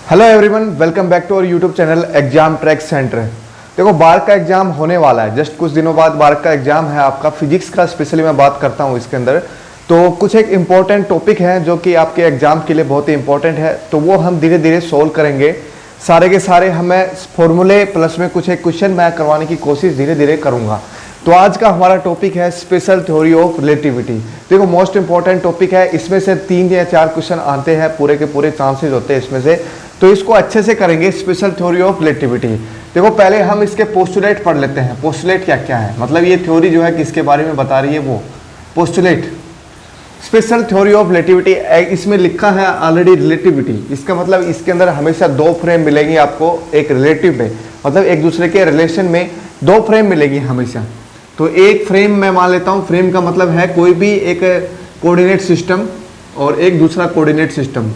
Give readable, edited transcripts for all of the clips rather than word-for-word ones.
Hello everyone, welcome back to our YouTube channel exam track centre. देखो, बार का exam होने वाला है, जस्ट कुछ दिनों बाद बार का एग्जाम है आपका। फिजिक्स का स्पेशली मैं बात करता हूँ इसके अंदर। तो कुछ एक इम्पॉर्टेंट टॉपिक है जो कि आपके एग्जाम के लिए बहुत ही इंपॉर्टेंट है, तो वो हम धीरे धीरे सोल्व करेंगे। सारे के सारे हमें फॉर्मूले प्लस में कुछ एक क्वेश्चन मैं करवाने की कोशिश धीरे धीरे करूँगा। तो आज का हमारा टॉपिक है स्पेशल थ्योरी ऑफ रिलेटिविटी। देखो, मोस्ट इंपॉर्टेंट टॉपिक है, इसमें से 3 या 4 क्वेश्चन आते हैं, पूरे के पूरे चांसेस होते हैं इसमें से। तो इसको अच्छे से करेंगे, स्पेशल थ्योरी ऑफ रिलेटिविटी। देखो, पहले हम इसके पोस्टुलेट पढ़ लेते हैं। पोस्टुलेट क्या क्या है, मतलब ये थ्योरी जो है किसके बारे में बता रही है, वो postulate. Special theory of relativity, इसमें लिखा है ऑलरेडी रिलेटिविटी। इसका मतलब इसके अंदर हमेशा 2 फ्रेम मिलेंगी आपको, एक रिलेटिव में, मतलब एक दूसरे के रिलेशन में 2 फ्रेम मिलेगी हमेशा। तो एक फ्रेम मैं मान लेता हूँ, फ्रेम का मतलब है कोई भी एक कोऑर्डिनेट सिस्टम और एक दूसरा कोऑर्डिनेट सिस्टम,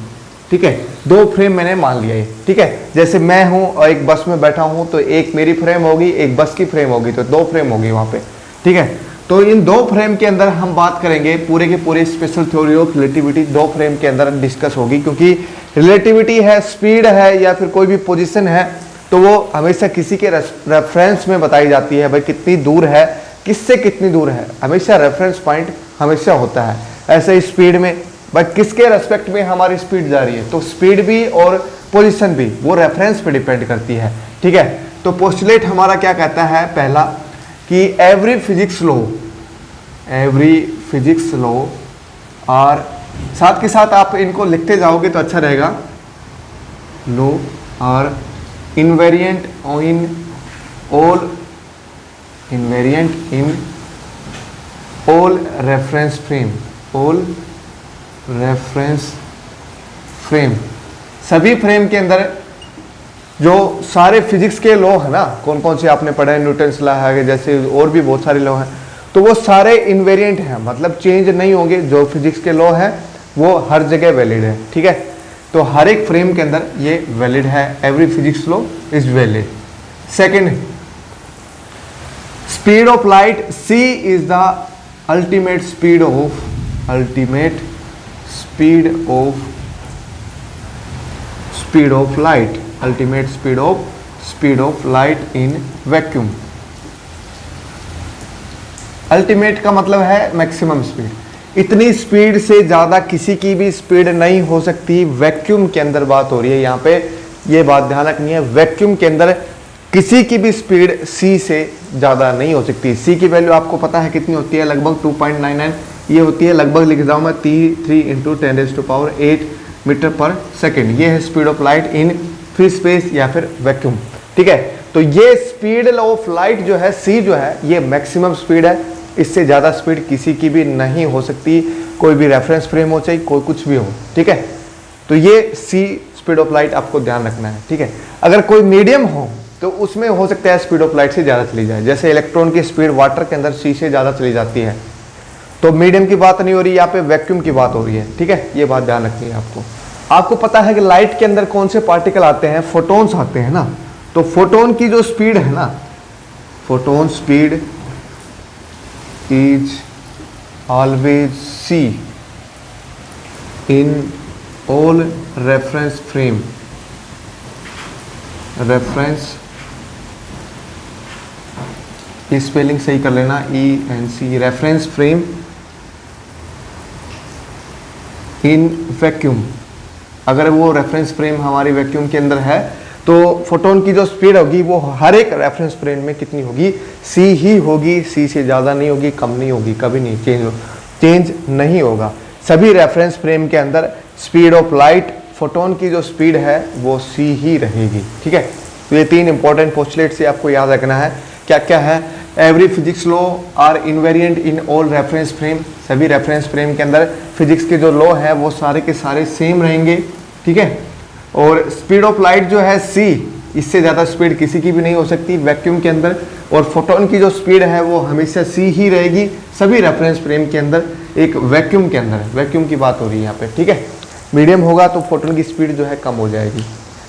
ठीक है। 2 फ्रेम मैंने मान लिया है, ठीक है। जैसे मैं हूँ और एक बस में बैठा हूँ, तो एक मेरी फ्रेम होगी, एक बस की फ्रेम होगी, तो 2 फ्रेम होगी वहाँ पे, ठीक है। तो इन 2 फ्रेम के अंदर हम बात करेंगे, पूरे के पूरे special theory of relativity 2 frame के अंदर डिस्कस होगी। क्योंकि रिलेटिविटी है, स्पीड है या फिर कोई भी पोजीशन है, तो वो हमेशा किसी के रेफरेंस में बताई जाती है। भाई कितनी दूर है, किससे कितनी दूर है, हमेशा रेफरेंस पॉइंट हमेशा होता है। ऐसे स्पीड में, भाई किसके रेस्पेक्ट में हमारी स्पीड जा रही है, तो स्पीड भी और पोजीशन भी वो रेफरेंस पे डिपेंड करती है, ठीक है। तो पोस्टुलेट हमारा क्या कहता है, पहला कि एवरी फिजिक्स लॉ और साथ के साथ आप इनको लिखते जाओगे तो अच्छा रहेगा। Law are invariant in all reference frame, सभी फ्रेम के अंदर जो सारे फिजिक्स के लॉ है ना, कौन कौन से आपने पढ़े हैं, न्यूटन्स लॉ है, जैसे और भी बहुत सारे लॉ हैं, तो वो सारे इनवेरिएंट हैं, मतलब चेंज नहीं होंगे। जो फिजिक्स के लॉ है वो हर जगह वैलिड है, ठीक है। तो हर एक फ्रेम के अंदर ये वैलिड है, every physics law is valid. Second, speed of light, c is the ultimate speed of light in vacuum. Ultimate का मतलब है मैक्सिमम स्पीड, इतनी स्पीड से ज्यादा किसी की भी स्पीड नहीं हो सकती। वैक्यूम के अंदर बात हो रही है यहाँ पे, ये बात ध्यान रखनी है। वैक्यूम के अंदर किसी की भी स्पीड c से ज़्यादा नहीं हो सकती। c की वैल्यू आपको पता है कितनी होती है, लगभग 2.99 ये होती है, लगभग लिख जाऊँ मैं 3 × 10⁸ मीटर पर सेकेंड। ये है speed of light in free space या फिर वैक्यूम, ठीक है। तो ये स्पीड ऑफ लाइट जो है, c जो है, ये मैक्सिमम स्पीड है। इससे ज़्यादा स्पीड किसी की भी नहीं हो सकती, कोई भी रेफरेंस फ्रेम हो चाहे कोई कुछ भी हो, ठीक है। तो ये c स्पीड ऑफ लाइट आपको ध्यान रखना है, ठीक है। अगर कोई मीडियम हो तो उसमें हो सकता है स्पीड ऑफ लाइट से ज़्यादा चली जाए, जैसे इलेक्ट्रॉन की स्पीड वाटर के अंदर c से ज़्यादा चली जाती है। तो मीडियम की बात नहीं हो रही, यहाँ पे वैक्यूम की बात हो रही है, ठीक है। ये बात ध्यान रखनी है आपको। आपको पता है कि लाइट के अंदर कौन से पार्टिकल आते हैं, फोटॉन्स आते हैं ना। तो फोटोन की जो स्पीड है ना, photon speed is always c in all reference frame. Reference की स्पेलिंग सही कर लेना, ENC, reference frame in vacuum. अगर वो रेफरेंस फ्रेम हमारी वैक्यूम के अंदर है, तो फोटोन की जो स्पीड होगी वो हर एक रेफरेंस फ्रेम में कितनी होगी, c ही होगी, c से ज़्यादा नहीं होगी, कम नहीं होगी, कभी नहीं चेंज नहीं होगा। सभी रेफरेंस फ्रेम के अंदर स्पीड ऑफ लाइट, फोटोन की जो स्पीड है वो c ही रहेगी, ठीक है। तो ये 3 इंपॉर्टेंट पोस्टुलेट से आपको याद रखना है। क्या क्या है, every physics law are invariant in all reference frame, सभी रेफरेंस फ्रेम के अंदर फिजिक्स के जो लॉ है वो सारे के सारे सेम रहेंगे, ठीक है। और स्पीड ऑफ लाइट जो है c, इससे ज़्यादा स्पीड किसी की भी नहीं हो सकती वैक्यूम के अंदर। और फोटोन की जो स्पीड है वो हमेशा c ही रहेगी सभी रेफरेंस फ्रेम के अंदर, एक वैक्यूम के अंदर। वैक्यूम की बात हो रही है यहाँ पे, ठीक है। मीडियम होगा तो फोटोन की स्पीड जो है कम हो जाएगी।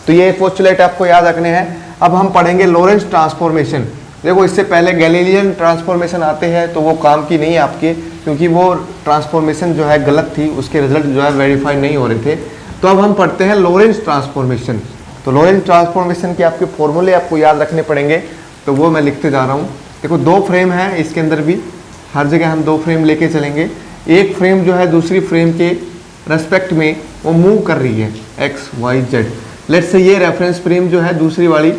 तो ये पोस्टुलेट आपको याद रखने हैं। अब हम पढ़ेंगे लॉरेंस ट्रांसफॉर्मेशन। देखो, इससे पहले गैलीलियन ट्रांसफॉर्मेशन आते हैं, तो वो काम की नहीं आपके, क्योंकि वो ट्रांसफॉर्मेशन जो है गलत थी, उसके रिजल्ट जो है वेरीफाई नहीं हो रहे थे। तो अब हम पढ़ते हैं लॉरेंज ट्रांसफॉर्मेशन। तो लॉरेंज ट्रांसफॉर्मेशन के आपके फॉर्मूले आपको याद रखने पड़ेंगे, तो वो मैं लिखते जा रहा हूँ। देखो 2 फ्रेम है, इसके अंदर भी हर जगह हम 2 फ्रेम लेके चलेंगे। एक फ्रेम जो है दूसरी फ्रेम के रेस्पेक्ट में वो मूव कर रही है x Y Z. Let's say ये रेफरेंस फ्रेम जो है दूसरी वाली,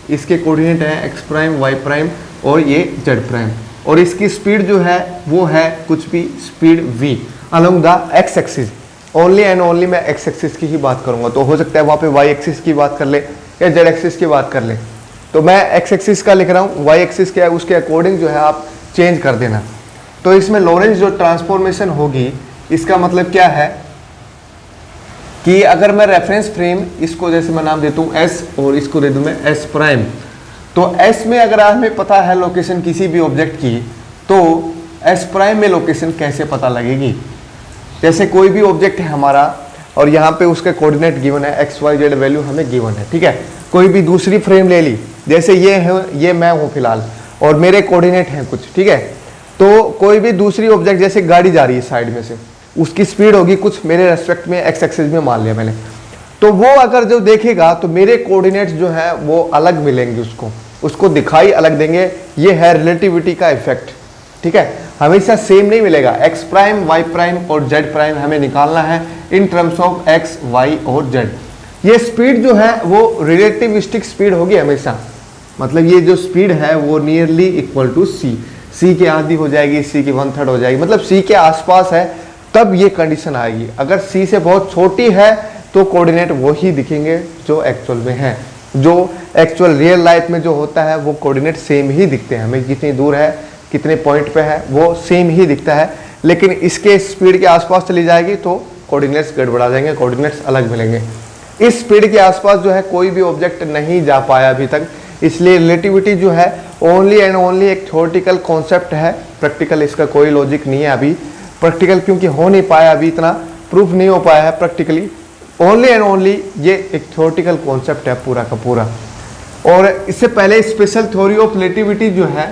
इसके कोऑर्डिनेट है एक्स प्राइम वाई प्राइम और ये जेड प्राइम, और इसकी स्पीड जो है वो है कुछ भी speed v along the x axis. Only and only मैं एक्स एक्सिस की ही बात करूंगा, तो हो सकता है वहाँ पे वाई एक्सिस की बात कर ले या जेड एक्सिस की बात कर ले, तो मैं एक्स एक्सिस का लिख रहा हूँ, वाई एक्सिस क्या है उसके अकॉर्डिंग जो है आप चेंज कर देना। तो इसमें लॉरेंज जो ट्रांसफॉर्मेशन होगी, इसका मतलब क्या है कि अगर मैं रेफरेंस फ्रेम इसको जैसे मैं नाम देता हूँ एस और इसको दे दूँ मैं एस प्राइम, तो एस में अगर हमें पता है लोकेशन किसी भी ऑब्जेक्ट की, तो एस प्राइम में लोकेशन कैसे पता लगेगी। जैसे कोई भी ऑब्जेक्ट है हमारा और यहाँ पे उसके कोऑर्डिनेट गिवन है, एक्स वाई जेड वैल्यू हमें गिवन है, ठीक है। कोई भी दूसरी फ्रेम ले ली, जैसे ये है, ये मैं हूँ फिलहाल और मेरे कोऑर्डिनेट हैं कुछ, ठीक है। तो कोई भी दूसरी ऑब्जेक्ट जैसे गाड़ी जा रही है साइड में से, उसकी स्पीड होगी कुछ मेरे रेस्पेक्ट में एक्स एक्सिस में मान लिया मैंने, तो वो अगर जो देखेगा तो मेरे कोऑर्डिनेट्स जो है वो अलग मिलेंगे, उसको दिखाई अलग देंगे। ये है रिलेटिविटी का इफेक्ट, ठीक है। हमेशा सेम नहीं मिलेगा। एक्स प्राइम वाई प्राइम और जेड प्राइम हमें निकालना है in terms of X Y और जेड। ये स्पीड जो है वो रिलेटिविस्टिक स्पीड होगी हमेशा, मतलब ये जो स्पीड है वो नियरली इक्वल टू सी के आधी हो जाएगी, सी की 1/3 हो जाएगी, मतलब सी के आसपास है तब ये कंडीशन आएगी। अगर सी से बहुत छोटी है तो कोऑर्डिनेट वो ही दिखेंगे जो एक्चुअल में है, जो एक्चुअल रियल लाइफ में जो होता है वो कोऑर्डिनेट सेम ही दिखते हैं, हमें जितनी दूर है कितने पॉइंट पे है वो सेम ही दिखता है। लेकिन इसके स्पीड के आसपास चली जाएगी तो कोऑर्डिनेट्स गड़बड़ा जाएंगे, कोऑर्डिनेट्स अलग मिलेंगे। इस स्पीड के आसपास जो है कोई भी ऑब्जेक्ट नहीं जा पाया अभी तक, इसलिए रिलेटिविटी जो है ओनली एंड ओनली एक थ्योरेटिकल कॉन्सेप्ट है, प्रैक्टिकल इसका कोई लॉजिक नहीं है अभी। प्रैक्टिकल क्योंकि हो नहीं पाया अभी, इतना प्रूफ नहीं हो पाया है प्रैक्टिकली, ओनली एंड ओनली ये एक थ्योरेटिकल कॉन्सेप्ट है पूरा का पूरा। और इससे पहले स्पेशल थ्योरी ऑफ रिलेटिविटी जो है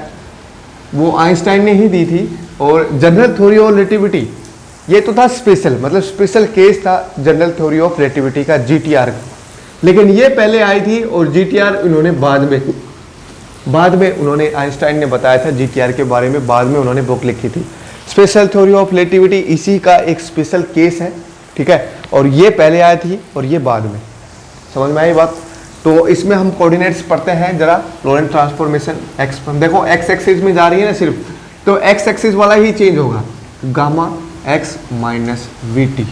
वो आइंस्टाइन ने ही दी थी, और जनरल थ्योरी ऑफ रिलेटिविटी ये तो था स्पेशल, मतलब स्पेशल केस था जनरल थ्योरी ऑफ रिलेटिविटी का, जीटीआर। लेकिन ये पहले आई थी और जीटीआर इन्होंने बाद में उन्होंने आइंस्टाइन ने बताया था जीटीआर के बारे में, बाद में उन्होंने बुक लिखी थी। स्पेशल थ्योरी ऑफ रिलेटिविटी इसी का एक स्पेशल केस है, ठीक है, और ये पहले आई थी और ये बाद में। समझ में आई बात। तो इसमें हम कोऑर्डिनेट्स पढ़ते हैं जरा। लॉरेंज ट्रांसफॉर्मेशन एक्स, देखो एक्स एक्सिस में जा रही है ना सिर्फ, तो एक्स एक्सिस वाला ही चेंज होगा, gamma x minus we T,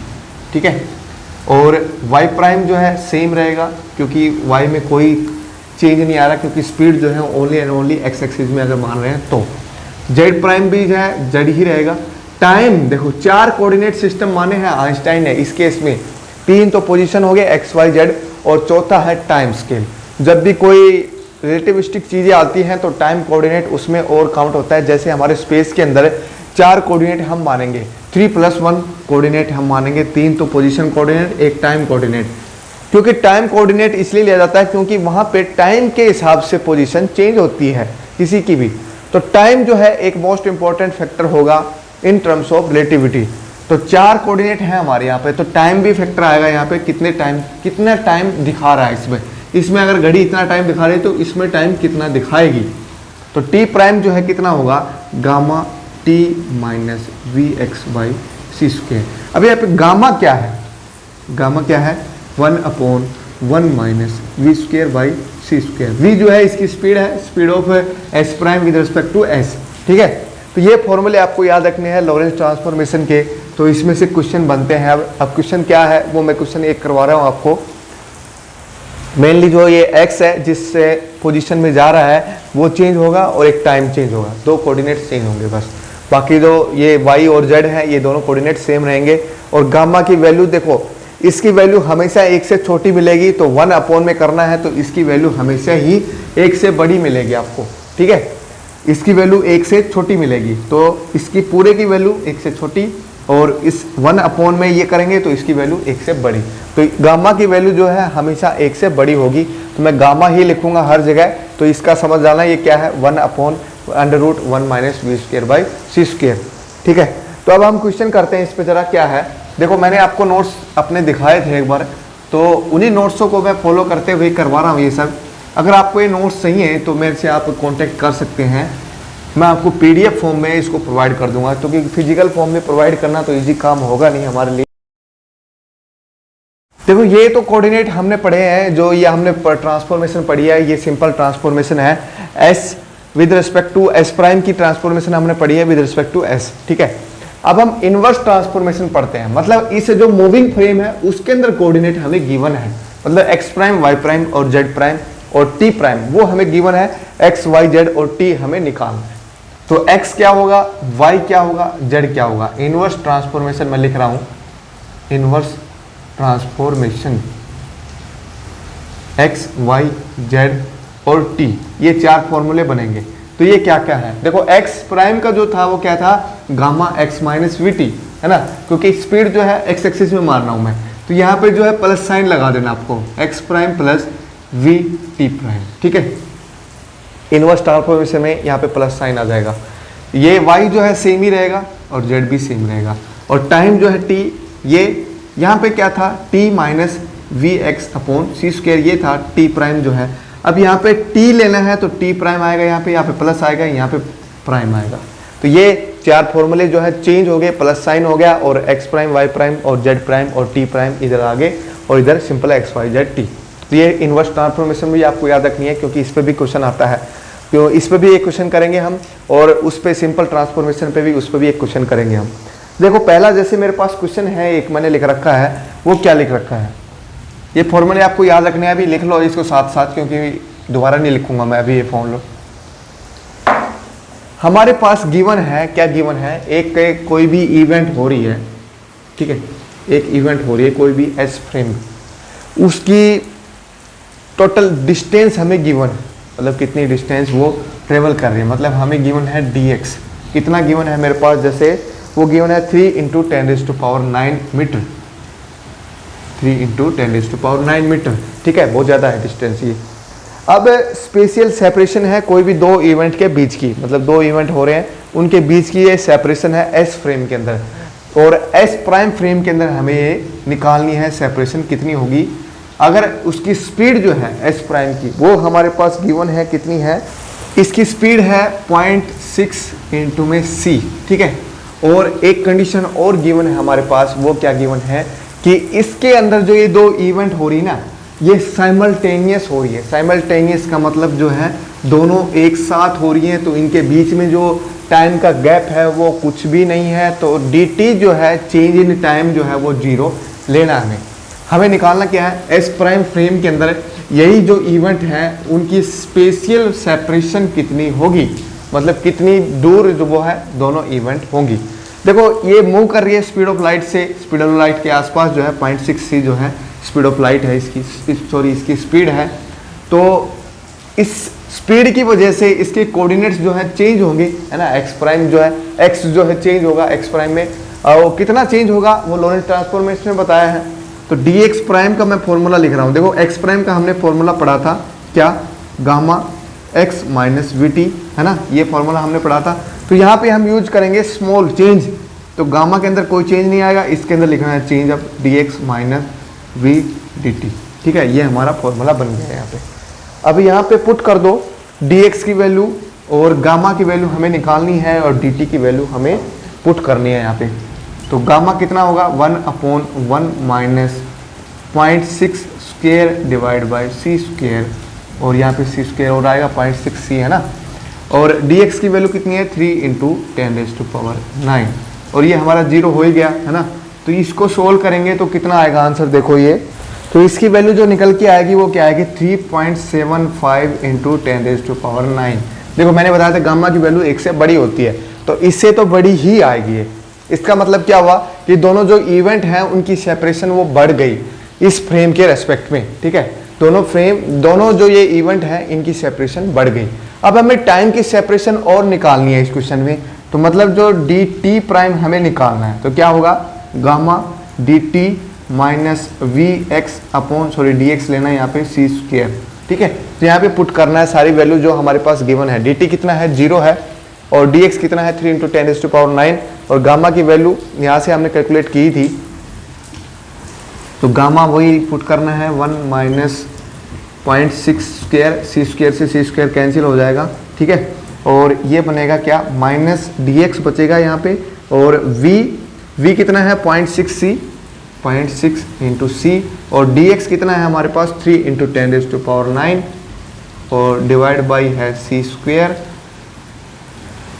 ठीक है। और वाई प्राइम जो है सेम रहेगा क्योंकि वाई में कोई चेंज नहीं आ रहा, क्योंकि स्पीड जो है only and only x axis में अगर मान रहे हैं तो। जेड प्राइम भी जो है जेड ही रहेगा। टाइम देखो 4 कोऑर्डिनेट सिस्टम माने हैं आइंस्टाइन ने इस केस में, 3 तो पोजीशन हो गए एक्स वाई जेड और चौथा है टाइम स्केल। जब भी कोई रिलेटिविस्टिक चीज़ें आती हैं तो टाइम कोऑर्डिनेट उसमें और काउंट होता है। जैसे हमारे स्पेस के अंदर 4 कोऑर्डिनेट हम मानेंगे, 3+1 कोऑर्डिनेट हम मानेंगे, 3 तो पोजीशन कोऑर्डिनेट, एक टाइम कोऑर्डिनेट। क्योंकि टाइम कोऑर्डिनेट इसलिए लिया जाता है क्योंकि वहाँ पे टाइम के हिसाब से पोजीशन चेंज होती है किसी की भी, तो टाइम जो है एक मोस्ट इंपॉर्टेंट फैक्टर होगा इन टर्म्स ऑफ रिलेटिविटी। तो 4 कोऑर्डिनेट हैं हमारे यहाँ पे, तो टाइम भी फैक्टर आएगा यहाँ पे, कितना टाइम दिखा रहा है इसमें अगर घड़ी इतना टाइम दिखा रही है तो इसमें टाइम कितना दिखाएगी। तो टी प्राइम जो है कितना होगा, gamma T minus V X by C square. अब यहाँ पे गामा क्या है, गामा क्या है 1/1 minus V square by C square. V जो है इसकी स्पीड है, speed of S prime with respect to S, ठीक है। तो ये फॉर्मूले आपको याद रखने हैं लॉरेंज ट्रांसफॉर्मेशन के। तो इसमें से क्वेश्चन बनते हैं। अब क्वेश्चन क्या है वो मैं क्वेश्चन एक करवा रहा हूँ आपको। मेनली जो ये एक्स है जिससे पोजीशन में जा रहा है वो चेंज होगा और एक टाइम चेंज होगा, 2 कोऑर्डिनेट चेंज होंगे बस। बाकी जो ये वाई और जेड है ये दोनों कोऑर्डिनेट सेम रहेंगे। और गामा की वैल्यू देखो, इसकी वैल्यू हमेशा 1 से छोटी मिलेगी, तो 1/, में करना है तो इसकी वैल्यू हमेशा ही 1 से बड़ी मिलेगी आपको, ठीक है। इसकी वैल्यू 1 से छोटी मिलेगी तो इसकी पूरे की वैल्यू 1 से छोटी, और इस 1/, में ये करेंगे तो इसकी वैल्यू 1 से बड़ी। तो गामा की वैल्यू जो है हमेशा 1 से बड़ी होगी, तो मैं गामा ही लिखूंगा हर जगह। तो इसका समझ जाना ये क्या है, 1/√1 minus V square by C square, ठीक है। तो अब हम क्वेश्चन करते हैं इस पे जरा क्या है। देखो मैंने आपको नोट्स अपने दिखाए थे एक बार, तो उन्हीं नोट्सों को मैं फॉलो करते हुए करवा रहा हूँ ये सब। अगर आपको ये नोट्स चाहिए तो मेरे से आप कांटेक्ट कर सकते हैं, मैं आपको पीडीएफ फॉर्म में इसको प्रोवाइड कर दूंगा, क्योंकि फिजिकल फॉर्म में प्रोवाइड करना तो इजी काम होगा नहीं हमारे लिए। देखो ये तो कोऑर्डिनेट हमने पढ़े हैं, जो ये हमने ट्रांसफॉर्मेशन पढ़ी है, ये सिंपल ट्रांसफॉर्मेशन है। S with respect to S prime की ट्रांसफॉर्मेशन हमने पढ़ी है विद रिस्पेक्ट टू एस, ठीक है। अब हम इनवर्स ट्रांसफॉर्मेशन पढ़ते हैं, मतलब इस जो मूविंग फ्रेम है उसके अंदर कोऑर्डिनेट हमें गिवन है, मतलब एक्स प्राइम, वाई प्राइम और जेड प्राइम और टी प्राइम वो हमें गिवन है, एक्स वाई जेड और टी हमें निकालना है। तो एक्स क्या होगा, वाई क्या होगा, जेड क्या होगा। इनवर्स ट्रांसफॉर्मेशन मैं लिख रहा हूं, inverse transformation X Y Z और टी, ये चार फॉर्मूले बनेंगे। तो ये क्या क्या है, देखो एक्स प्राइम का जो था वो क्या था, gamma x minus we T, है ना, क्योंकि स्पीड जो है एक्स एक्सिस में मार रहा हूं मैं, तो यहाँ पे जो है प्लस साइन लगा देना आपको, x prime plus we T prime, ठीक है। इनवर्स ट्रांसफॉर्मेशन में यहाँ पे प्लस साइन आ जाएगा। ये वाई जो है सेम ही रहेगा और जेड भी सेम रहेगा, और टाइम जो है टी, ये यहाँ पे क्या था, T minus V X upon C square, ये था टी प्राइम जो है। अब यहाँ पे टी लेना है तो टी प्राइम आएगा, यहाँ पे प्लस आएगा, यहाँ पे प्राइम आएगा। तो ये चार फॉर्मूले जो है चेंज हो गए, प्लस साइन हो गया, और एक्स प्राइम, वाई प्राइम और जेड प्राइम और टी प्राइम इधर आगे, और इधर simple X Y Z T. तो ये इनवर्स ट्रांसफॉर्मेशन भी आपको याद रखनी है, क्योंकि इस पर भी क्वेश्चन आता है, तो इस पर भी एक क्वेश्चन करेंगे हम, और उस पर सिंपल ट्रांसफॉर्मेशन पे भी, उस पर भी एक क्वेश्चन करेंगे हम। देखो पहला जैसे मेरे पास क्वेश्चन है, एक मैंने लिख रखा है, वो क्या लिख रखा है, ये फॉर्मूले आपको याद रखने हैं, अभी लिख लो इसको साथ साथ, क्योंकि दोबारा नहीं लिखूंगा मैं अभी ये फॉर्मूला। हमारे पास गिवन है, क्या गिवन है, एक कोई भी इवेंट हो रही है, ठीक है, एक इवेंट हो रही है कोई भी एस फ्रेम, उसकी टोटल डिस्टेंस हमें गिवन है, मतलब कितनी डिस्टेंस वो ट्रेवल कर रही है, मतलब हमें गिवन है dx, कितना गिवन है मेरे पास, जैसे वो गिवन है 3 × 10⁹ मीटर, 3 × 10⁹ मीटर, ठीक है, बहुत ज़्यादा है डिस्टेंस ये। अब स्पेशियल सेपरेशन है कोई भी दो इवेंट के बीच की, मतलब दो इवेंट हो रहे हैं उनके बीच की ये सेपरेशन है एस फ्रेम के अंदर, और एस प्राइम फ्रेम के अंदर हमें ये निकालनी है सेपरेशन कितनी होगी। अगर उसकी स्पीड जो है एस प्राइम की वो हमारे पास गिवन है, कितनी है, इसकी स्पीड है 0.6 इंटू में c, ठीक है। और एक कंडीशन और गिवन है हमारे पास, वो क्या गिवन है कि इसके अंदर जो ये दो इवेंट हो रही ना, ये साइमल्टेनियस हो रही है। साइमल्टेनियस का मतलब जो है दोनों एक साथ हो रही हैं, तो इनके बीच में जो टाइम का गैप है वो कुछ भी नहीं है, तो dt जो है चेंज इन टाइम जो है वो 0 लेना है हमें निकालना क्या है, एस प्राइम फ्रेम के अंदर यही जो इवेंट है उनकी स्पेशियल सेपरेशन कितनी होगी, मतलब कितनी दूर जो वो है दोनों इवेंट होंगी। देखो ये मूव कर रही है स्पीड ऑफ लाइट से, स्पीड ऑफ लाइट के आसपास जो है 0.6 c जो है स्पीड ऑफ लाइट है, इसकी स्पीड है। तो इस स्पीड की वजह से इसके कोऑर्डिनेट्स जो है चेंज होंगे, है ना, एक्स प्राइम जो है, एक्स जो है चेंज होगा एक्स प्राइम में, और कितना चेंज होगा वो लोरेंट्ज ट्रांसफॉर्मेशन में बताया है। तो dx प्राइम का मैं फॉर्मूला लिख रहा हूँ, देखो x प्राइम का हमने फॉर्मूला पढ़ा था, क्या, gamma x minus we T, है ना, ये फॉर्मूला हमने पढ़ा था। तो यहाँ पे हम यूज करेंगे स्मॉल चेंज, तो गामा के अंदर कोई चेंज नहीं आएगा, इसके अंदर लिखना है change of dx minus V D T, ठीक है, ये हमारा फॉर्मूला बन गया है यहाँ पे। अब यहाँ पे पुट कर दो dx की वैल्यू और गामा की वैल्यू हमें निकालनी है, और dt की वैल्यू हमें पुट करनी है यहाँ पे। तो गामा कितना होगा, 1/1 minus 0.6 square divide by c square, और यहाँ पे c स्क्वेयर हो आएगा 0.6c, है ना, और dx की वैल्यू कितनी है 3 × 10⁹, और ये हमारा 0 हो ही गया, है ना। तो इसको सोल्व करेंगे तो कितना आएगा आंसर, देखो ये, तो इसकी वैल्यू जो निकल के आएगी वो क्या आएगी, 3.75 × 10⁹। देखो मैंने बताया था गामा की वैल्यू 1 से बड़ी होती है, तो इससे तो बड़ी ही आएगी ये। इसका मतलब क्या हुआ कि दोनों जो इवेंट हैं उनकी सेपरेशन वो बढ़ गई इस फ्रेम के रेस्पेक्ट में, ठीक है, दोनों जो ये इवेंट हैं इनकी सेपरेशन बढ़ गई। अब हमें टाइम की सेपरेशन और निकालनी है इस क्वेश्चन में, तो मतलब जो dt प्राइम हमें निकालना है, तो क्या होगा, gamma dt minus V X upon dx लेना है यहाँ पे c स्क्वायर, ठीक है। तो यहाँ पे पुट करना है सारी वैल्यू जो हमारे पास गिवन है, dt कितना है 0 है, और dx कितना है 3 × 10⁹, और गामा की वैल्यू यहाँ से हमने कैलकुलेट की थी तो गामा वही पुट करना है 1 माइनस 0.6 स्क्वायर, सी स्क्वायर से सी स्क्वायर कैंसिल हो जाएगा, ठीक है। और ये बनेगा क्या, माइनस dx बचेगा यहाँ पे, और v कितना है 0.6c, 0.6 इंटू सी, और dx कितना है हमारे पास 3 इंटू 10⁹, और डिवाइड बाई है सी स्क्वायर।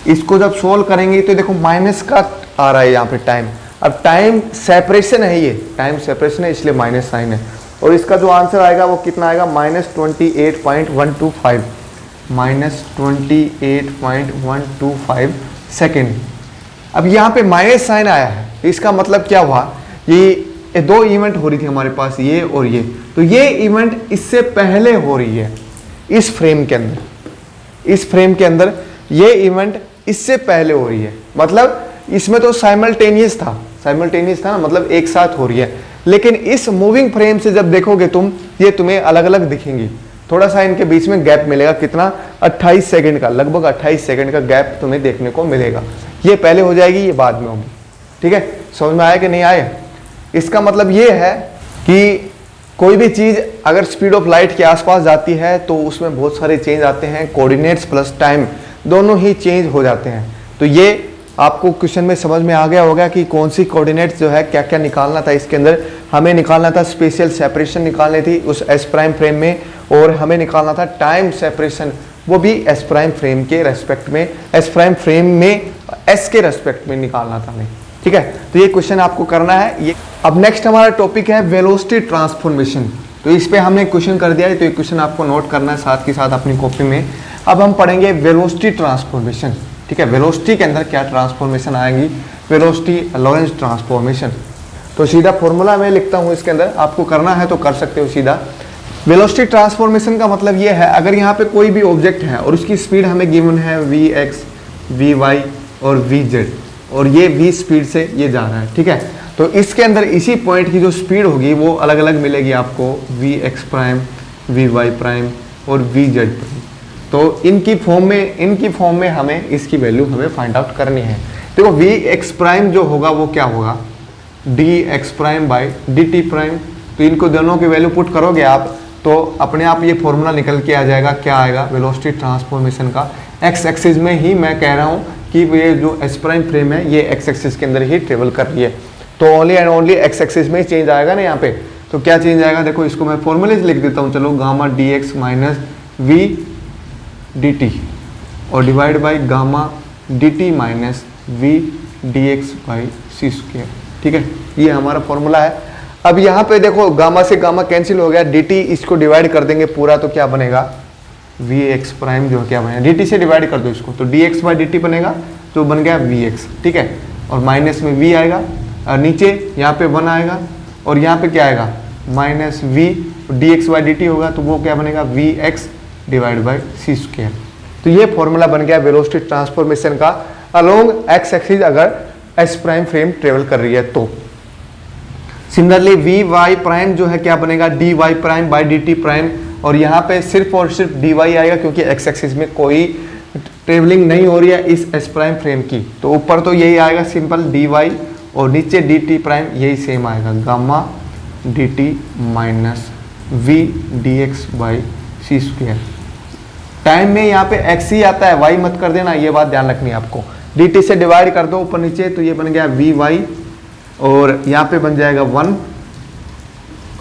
इसको जब सोल्व करेंगे तो देखो माइनस का आ रहा है यहाँ पे टाइम, अब टाइम सेपरेशन है, ये टाइम सेपरेशन है इसलिए माइनस साइन है, और इसका जो आंसर आएगा वो कितना आएगा -28.125, -28.125 सेकेंड। अब यहाँ पे माइनस साइन आया है, इसका मतलब क्या हुआ, ये दो इवेंट हो रही थी हमारे पास, ये और ये, तो ये इवेंट इससे पहले हो रही है इस फ्रेम के अंदर, इस फ्रेम के अंदर ये इवेंट इससे पहले हो रही है, मतलब इसमें तो साइमल्टेनियस था ना, मतलब एक साथ हो रही है, लेकिन इस मूविंग फ्रेम से जब देखोगे तुम, ये तुम्हें अलग अलग दिखेंगी, थोड़ा सा इनके बीच में गैप मिलेगा, कितना 28 सेकंड का, लगभग 28 सेकंड का गैप तुम्हें देखने को मिलेगा। ये पहले हो जाएगी, ये बाद में होगी, ठीक है। समझ में आया कि नहीं आया? इसका मतलब ये है कि कोई भी चीज अगर स्पीड ऑफ लाइट के आसपास जाती है तो उसमें बहुत सारे चेंज आते हैं, कोऑर्डिनेट्स प्लस टाइम दोनों ही चेंज हो जाते हैं। तो ये आपको क्वेश्चन में समझ में आ गया होगा कि कौन सी कोऑर्डिनेट्स जो है क्या क्या निकालना था। इसके अंदर हमें निकालना था स्पेशियल सेपरेशन निकालनी थी उस एस प्राइम फ्रेम में, और हमें निकालना था टाइम सेपरेशन, वो भी एस प्राइम फ्रेम के रेस्पेक्ट में, एस प्राइम फ्रेम में एस के रेस्पेक्ट में निकालना था हमें, ठीक है। तो ये क्वेश्चन आपको करना है। ये अब नेक्स्ट हमारा टॉपिक है वेलोसिटी ट्रांसफॉर्मेशन, तो इस पे हमने क्वेश्चन कर दिया है, तो ये क्वेश्चन आपको नोट करना है साथ के साथ अपनी कॉपी में। अब हम पढ़ेंगे वेलोसिटी ट्रांसफॉर्मेशन, ठीक है। वेलोसिटी के अंदर क्या ट्रांसफॉर्मेशन आएंगी, वेलोसिटी लॉरेंज ट्रांसफॉर्मेशन। तो सीधा फॉर्मूला मैं लिखता हूँ इसके अंदर, आपको करना है तो कर सकते हो सीधा। वेलोसिटी ट्रांसफॉर्मेशन का मतलब ये है, अगर यहाँ पे कोई भी ऑब्जेक्ट है और उसकी स्पीड हमें गिवन है vx, vy और vz, और ये v स्पीड से ये जा रहा है, ठीक है। तो इसके अंदर इसी पॉइंट की जो स्पीड होगी वो अलग अलग मिलेगी आपको, vx प्राइम, vy प्राइम और vz प्राइम। तो इनकी फॉर्म में हमें इसकी वैल्यू हमें फाइंड आउट करनी है। देखो vx प्राइम जो होगा वो क्या होगा, dx prime by dt prime. तो इनको दोनों की वैल्यू पुट करोगे आप तो अपने आप ये फॉर्मूला निकल के आ जाएगा, क्या आएगा, वेलोसिटी ट्रांसफॉर्मेशन का। एक्स एक्सिस में ही मैं कह रहा हूँ कि ये जो एस प्राइम फ्रेम है ये एक्स एक्सिस के अंदर ही ट्रेवल कर रही है, तो only and only x axis में ही चेंज आएगा ना यहाँ पे। तो क्या चेंज आएगा, देखो इसको मैं फॉर्मूले से लिख देता हूँ, चलो, gamma dx minus v dt और divide by gamma dt minus v dx by C square, ठीक है। ये हमारा फॉर्मूला है। अब यहाँ पे देखो गामा से गामा कैंसिल हो गया, dt इसको डिवाइड कर देंगे पूरा तो क्या बनेगा, vx प्राइम जो क्या बनेगा, dt से डिवाइड कर दो इसको तो dx बाई dt बनेगा, जो बन गया vx, ठीक है। और माइनस में v आएगा, और नीचे यहाँ पे 1 आएगा, और यहाँ पे क्या आएगा minus v, dx by dt होगा तो वो क्या बनेगा vx divide by C square. तो ये फॉर्मूला बन गया वेलोसिटी ट्रांसफॉर्मेशन का अलोंग एक्स एक्सिस अगर एस प्राइम फ्रेम ट्रेवल कर रही है तो। सिमिलरली वी वाई प्राइम जो है क्या बनेगा, D Y prime by D T prime, और यहाँ पे सिर्फ और सिर्फ डी वाई आएगा क्योंकि एक्स एक्सिस में कोई ट्रेवलिंग नहीं हो रही है इस एस प्राइम फ्रेम की। तो ऊपर तो यही आएगा सिंपल डी वाई, और नीचे डी टी प्राइम यही सेम आएगा, gamma D T minus V D X by C square. Time में यहाँ पे एक्स ही आता है, वाई मत कर देना, ये बात ध्यान रखनी है आपको। डी टी से डिवाइड कर दो ऊपर नीचे तो ये बन गया वी वाई, और यहाँ पे बन जाएगा 1,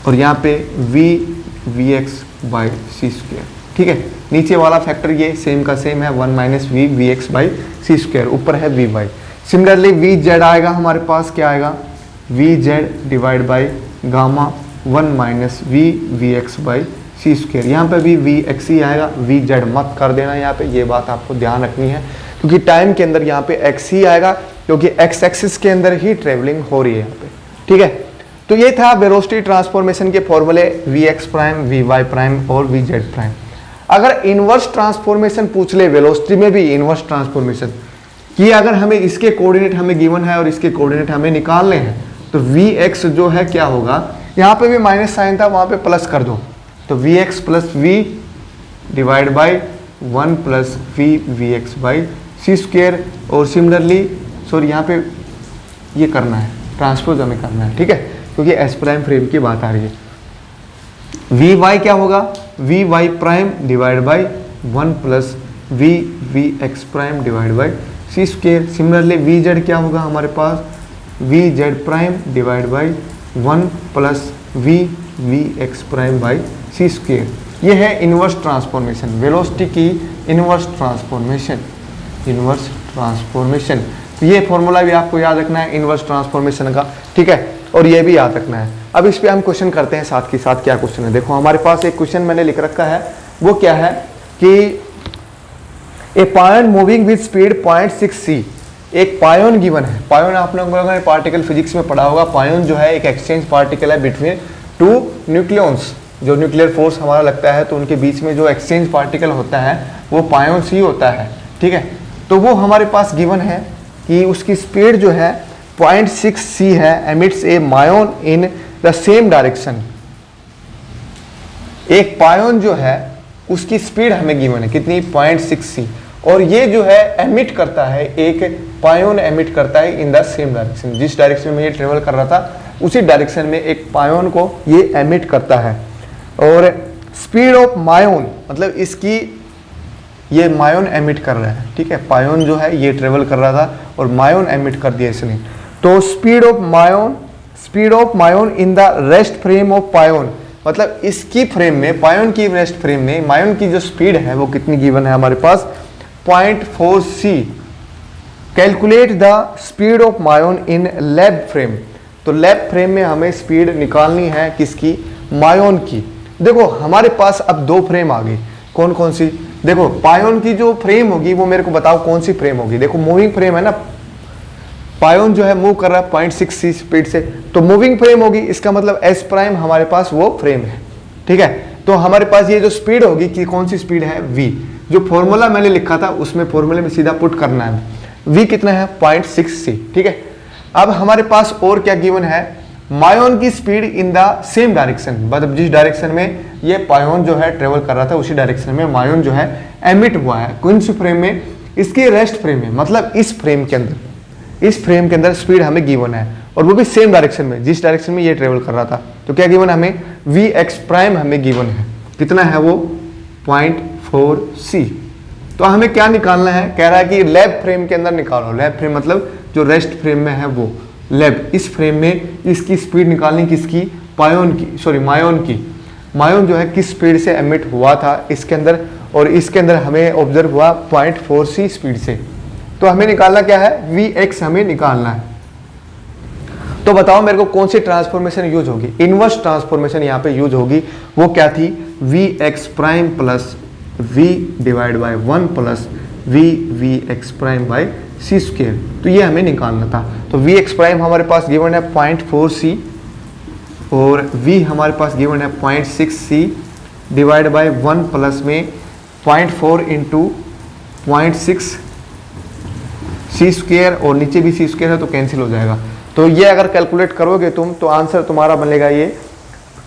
और यहाँ पे V X by C square, ठीक है। नीचे वाला फैक्टर ये सेम का सेम है, 1 minus V X by C square, ऊपर है V Y. Similarly we Z आएगा हमारे पास, क्या आएगा, V Z divide by gamma 1 minus V X by C square. यहाँ पे भी वी एक्स ही आएगा, वी जेड मत कर देना यहाँ पे, ये बात आपको ध्यान रखनी है क्योंकि टाइम के अंदर यहाँ पे एक्स ही आएगा क्योंकि एक्स एक्सिस के अंदर ही ट्रेवलिंग हो रही है यहाँ पे, ठीक है। तो ये था वेलोसिटी ट्रांसफॉर्मेशन के फॉर्मूले, V x prime, V Y prime और वी जेड प्राइम। अगर इनवर्स ट्रांसफॉर्मेशन पूछ ले, वेलोसिटी में भी इनवर्स ट्रांसफॉर्मेशन कि अगर हमें इसके कोऑर्डिनेट हमें गिवन है और इसके कोऑर्डिनेट हमें निकालने हैं तो वी एक्स जो है क्या होगा, यहाँ पे भी माइनस साइन था वहाँ पे प्लस कर दो, तो V X plus V divide by 1 plus V X by C square. और सिमिलरली सॉरी यहाँ पे ये करना है, ट्रांसपोज हमें करना है, ठीक है। क्योंकि एस प्राइम फ्रेम की बात आ रही है। वी वाई क्या होगा, v Y prime divide by 1 plus we we x prime divide by C square. Similarly we z क्या होगा हमारे पास, v Z prime divide by 1 plus we we x prime by C square. ये है inverse transformation, velocity की inverse transformation, inverse transformation. ये formula भी आपको याद रखना है इनवर्स ट्रांसफॉर्मेशन का, ठीक है, और ये भी याद रखना है। अब इस पे हम क्वेश्चन करते हैं साथ के साथ। क्या क्वेश्चन है, देखो हमारे पास एक क्वेश्चन मैंने लिख रखा है, वो क्या है कि ए पायन मूविंग विद स्पीड 0.6 c, एक पायन गिवन है। पायन आप लोगों ने पार्टिकल फिजिक्स में पढ़ा होगा। पायन जो है एक एक्सचेंज पार्टिकल है बिटवीन टू न्यूक्लियॉन्स। जो न्यूक्लियर फोर्स हमारा लगता है तो उनके बीच में जो एक्सचेंज पार्टिकल होता है वो पायन्स ही होता है, ठीक है। तो वो हमारे पास गिवन है कि उसकी स्पीड जो है 0.6 c है, emits a muon in the same direction. एक पायोन जो है उसकी स्पीड हमें गिवन है कितनी, 0.6 c, और ये जो है एमिट करता है, एक पायोन एमिट करता है इन द सेम डायरेक्शन। जिस डायरेक्शन में ये ट्रेवल कर रहा था उसी डायरेक्शन में एक पायोन को ये एमिट करता है। और स्पीड ऑफ मायोन मतलब इसकी, ये मायोन एमिट कर रहा है, ठीक है। पायोन जो है ये ट्रेवल कर रहा था और मायोन एमिट कर दिया इसने। तो speed of muon in the rest frame of pion, मतलब इसकी फ्रेम में, पायोन की रेस्ट फ्रेम में मायोन की जो स्पीड है वो कितनी गिवन है हमारे पास, 0.4 c। Calculate the speed of muon in lab frame. तो लैब फ्रेम में हमें स्पीड निकालनी है किसकी, मायोन की। देखो हमारे पास अब दो फ्रेम आ गई, कौन कौन सी, देखो पायोन की जो फ्रेम होगी वो मेरे को बताओ कौन सी फ्रेम होगी। देखो मूविंग फ्रेम है ना, पायोन जो है मूव कर रहा है 0.6 c स्पीड से, तो मूविंग फ्रेम होगी, इसका मतलब एस प्राइम हमारे पास वो फ्रेम है, ठीक है। तो हमारे पास ये जो स्पीड होगी कि कौन सी स्पीड है, v। जो फॉर्मूला मैंने लिखा था उसमें फॉर्मूले में सीधा पुट करना है, v कितना है 0.6 c, ठीक है। अब हमारे पास और क्या गिवन है, मायोन की speed in the same direction, मतलब जिस डायरेक्शन में ये पायोन जो है ट्रेवल कर रहा था उसी डायरेक्शन में मायोन जो है एमिट हुआ है। कौन सी फ्रेम में, इसकी रेस्ट फ्रेम में, मतलब इस फ्रेम के अंदर, इस फ्रेम के अंदर स्पीड हमें गिवन है और वो भी सेम डायरेक्शन में, जिस डायरेक्शन में ये ट्रेवल कर रहा था। तो क्या गिवन हमें, वी एक्स प्राइम हमें गिवन है, कितना है वो 0.4 c। तो हमें क्या निकालना है, कह रहा है कि लैब फ्रेम के अंदर निकालो। लैब फ्रेम मतलब जो रेस्ट फ्रेम में है वो, लैब इस फ्रेम में इसकी स्पीड निकालनी किसकी, पायोन की, सॉरी मायोन की। मायोन जो है किस स्पीड से एमिट हुआ था इसके अंदर, और इसके अंदर हमें ऑब्जर्व हुआ 0.4 c स्पीड से। तो हमें निकालना क्या है, वी एक्स हमें निकालना है। तो बताओ मेरे को कौन सी ट्रांसफॉर्मेशन यूज होगी, इनवर्स ट्रांसफॉर्मेशन यहाँ पे यूज होगी। वो क्या थी, V x prime plus V divide by 1 plus we we x prime by C square. तो ये हमें निकालना था। तो वी एक्स प्राइम हमारे पास गिवन है 0.4 c और v हमारे पास गिवन है 0.6 c डिवाइड बाई 1 प्लस में 0.4 इंटू 0.6 c स्क्वेयर, और नीचे भी c स्क्वेयर है तो कैंसिल हो जाएगा। तो ये अगर कैलकुलेट करोगे तुम तो आंसर तुम्हारा बनेगा ये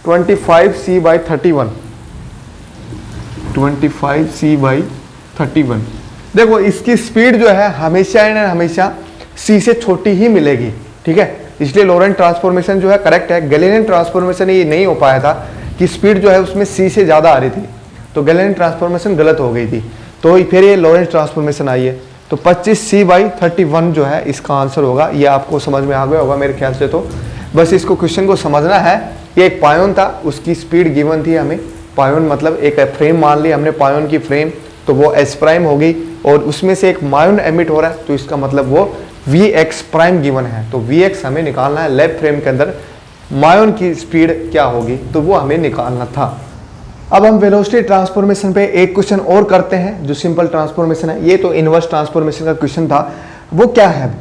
25c बाई 31, 25c बाई 31। देखो इसकी स्पीड जो है हमेशा एंड हमेशा c से छोटी ही मिलेगी, ठीक है। इसलिए लॉरेंट ट्रांसफॉर्मेशन जो है करेक्ट है। गैलीलियन ट्रांसफॉर्मेशन ये नहीं हो पाया था कि स्पीड जो है उसमें c से ज़्यादा आ रही थी, तो गैलीलियन ट्रांसफॉर्मेशन गलत हो गई थी, तो फिर ये लॉरेंट ट्रांसफॉर्मेशन आई है। तो 25c बाई 31 जो है इसका आंसर होगा। ये आपको समझ में आ गया होगा मेरे ख्याल से। तो बस इसको क्वेश्चन को समझना है। ये एक पायोन था, उसकी स्पीड गिवन थी हमें। पायोन मतलब एक फ्रेम मान ली हमने, पायोन की फ्रेम, तो वो एस प्राइम होगी और उसमें से एक मायोन एमिट हो रहा है, तो इसका मतलब वो वी एक्स प्राइम गिवन है। तो वी एक्स हमें निकालना है, लेफ्ट फ्रेम के अंदर मायोन की स्पीड क्या होगी तो वो हमें निकालना था। अब हम वेलोसिटी ट्रांसफॉर्मेशन पे एक क्वेश्चन और करते हैं जो सिंपल ट्रांसफॉर्मेशन है। ये तो इनवर्स ट्रांसफॉर्मेशन का क्वेश्चन था। वो क्या है,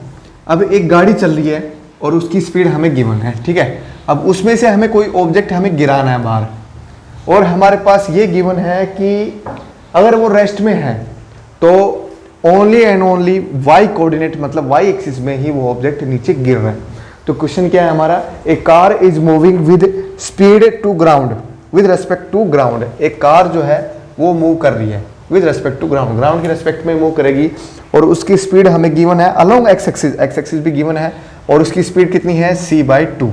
अब एक गाड़ी चल रही है और उसकी स्पीड हमें गिवन है, ठीक है। अब उसमें से हमें कोई ऑब्जेक्ट हमें गिराना है बाहर, और हमारे पास ये गिवन है कि अगर वो रेस्ट में है तो only and only Y coordinate मतलब वाई एक्सिस में ही वो ऑब्जेक्ट नीचे गिर रहा है। तो क्वेश्चन क्या है हमारा, a car is moving with speed to ground with respect to ground. एक कार जो है वो मूव कर रही है with respect to ground, ground के रेस्पेक्ट में मूव करेगी, और उसकी स्पीड हमें गिवन है along x axis, x axis भी गिवन है, और उसकी स्पीड कितनी है c/2,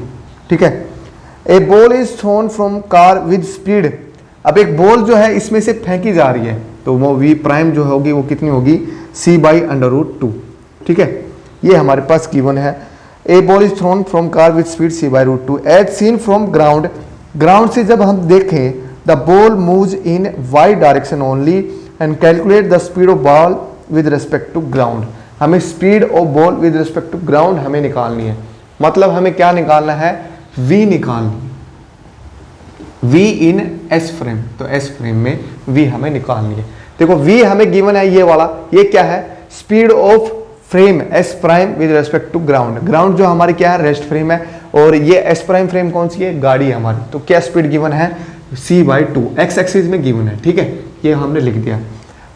ठीक है। A ball is thrown from car with speed, अब एक बॉल जो है इसमें से फेंकी जा रही है, तो वो वी प्राइम जो होगी वो कितनी होगी, c/√2, ठीक है। ये हमारे पास गिवन है। A ball is thrown from car with speed c/√2 at seen from ground, ground से जब हम देखें the ball moves in y direction only and calculate the speed of ball with respect to ground, हमें speed of ball with respect to ground हमें निकालनी है, मतलब हमें क्या निकालना है, v निकालनी, v इन s फ्रेम, तो s फ्रेम में v हमें निकालनी है। देखो v हमें गिवन है ये वाला, ये क्या है, speed of frame s prime with respect to ground, ground जो हमारी क्या है, रेस्ट फ्रेम है, और ये s प्राइम फ्रेम कौन सी है, गाड़ी है हमारी, तो क्या स्पीड गिवन है, c/2, x एक्सिस में गिवन है, ठीक है, ये हमने लिख दिया।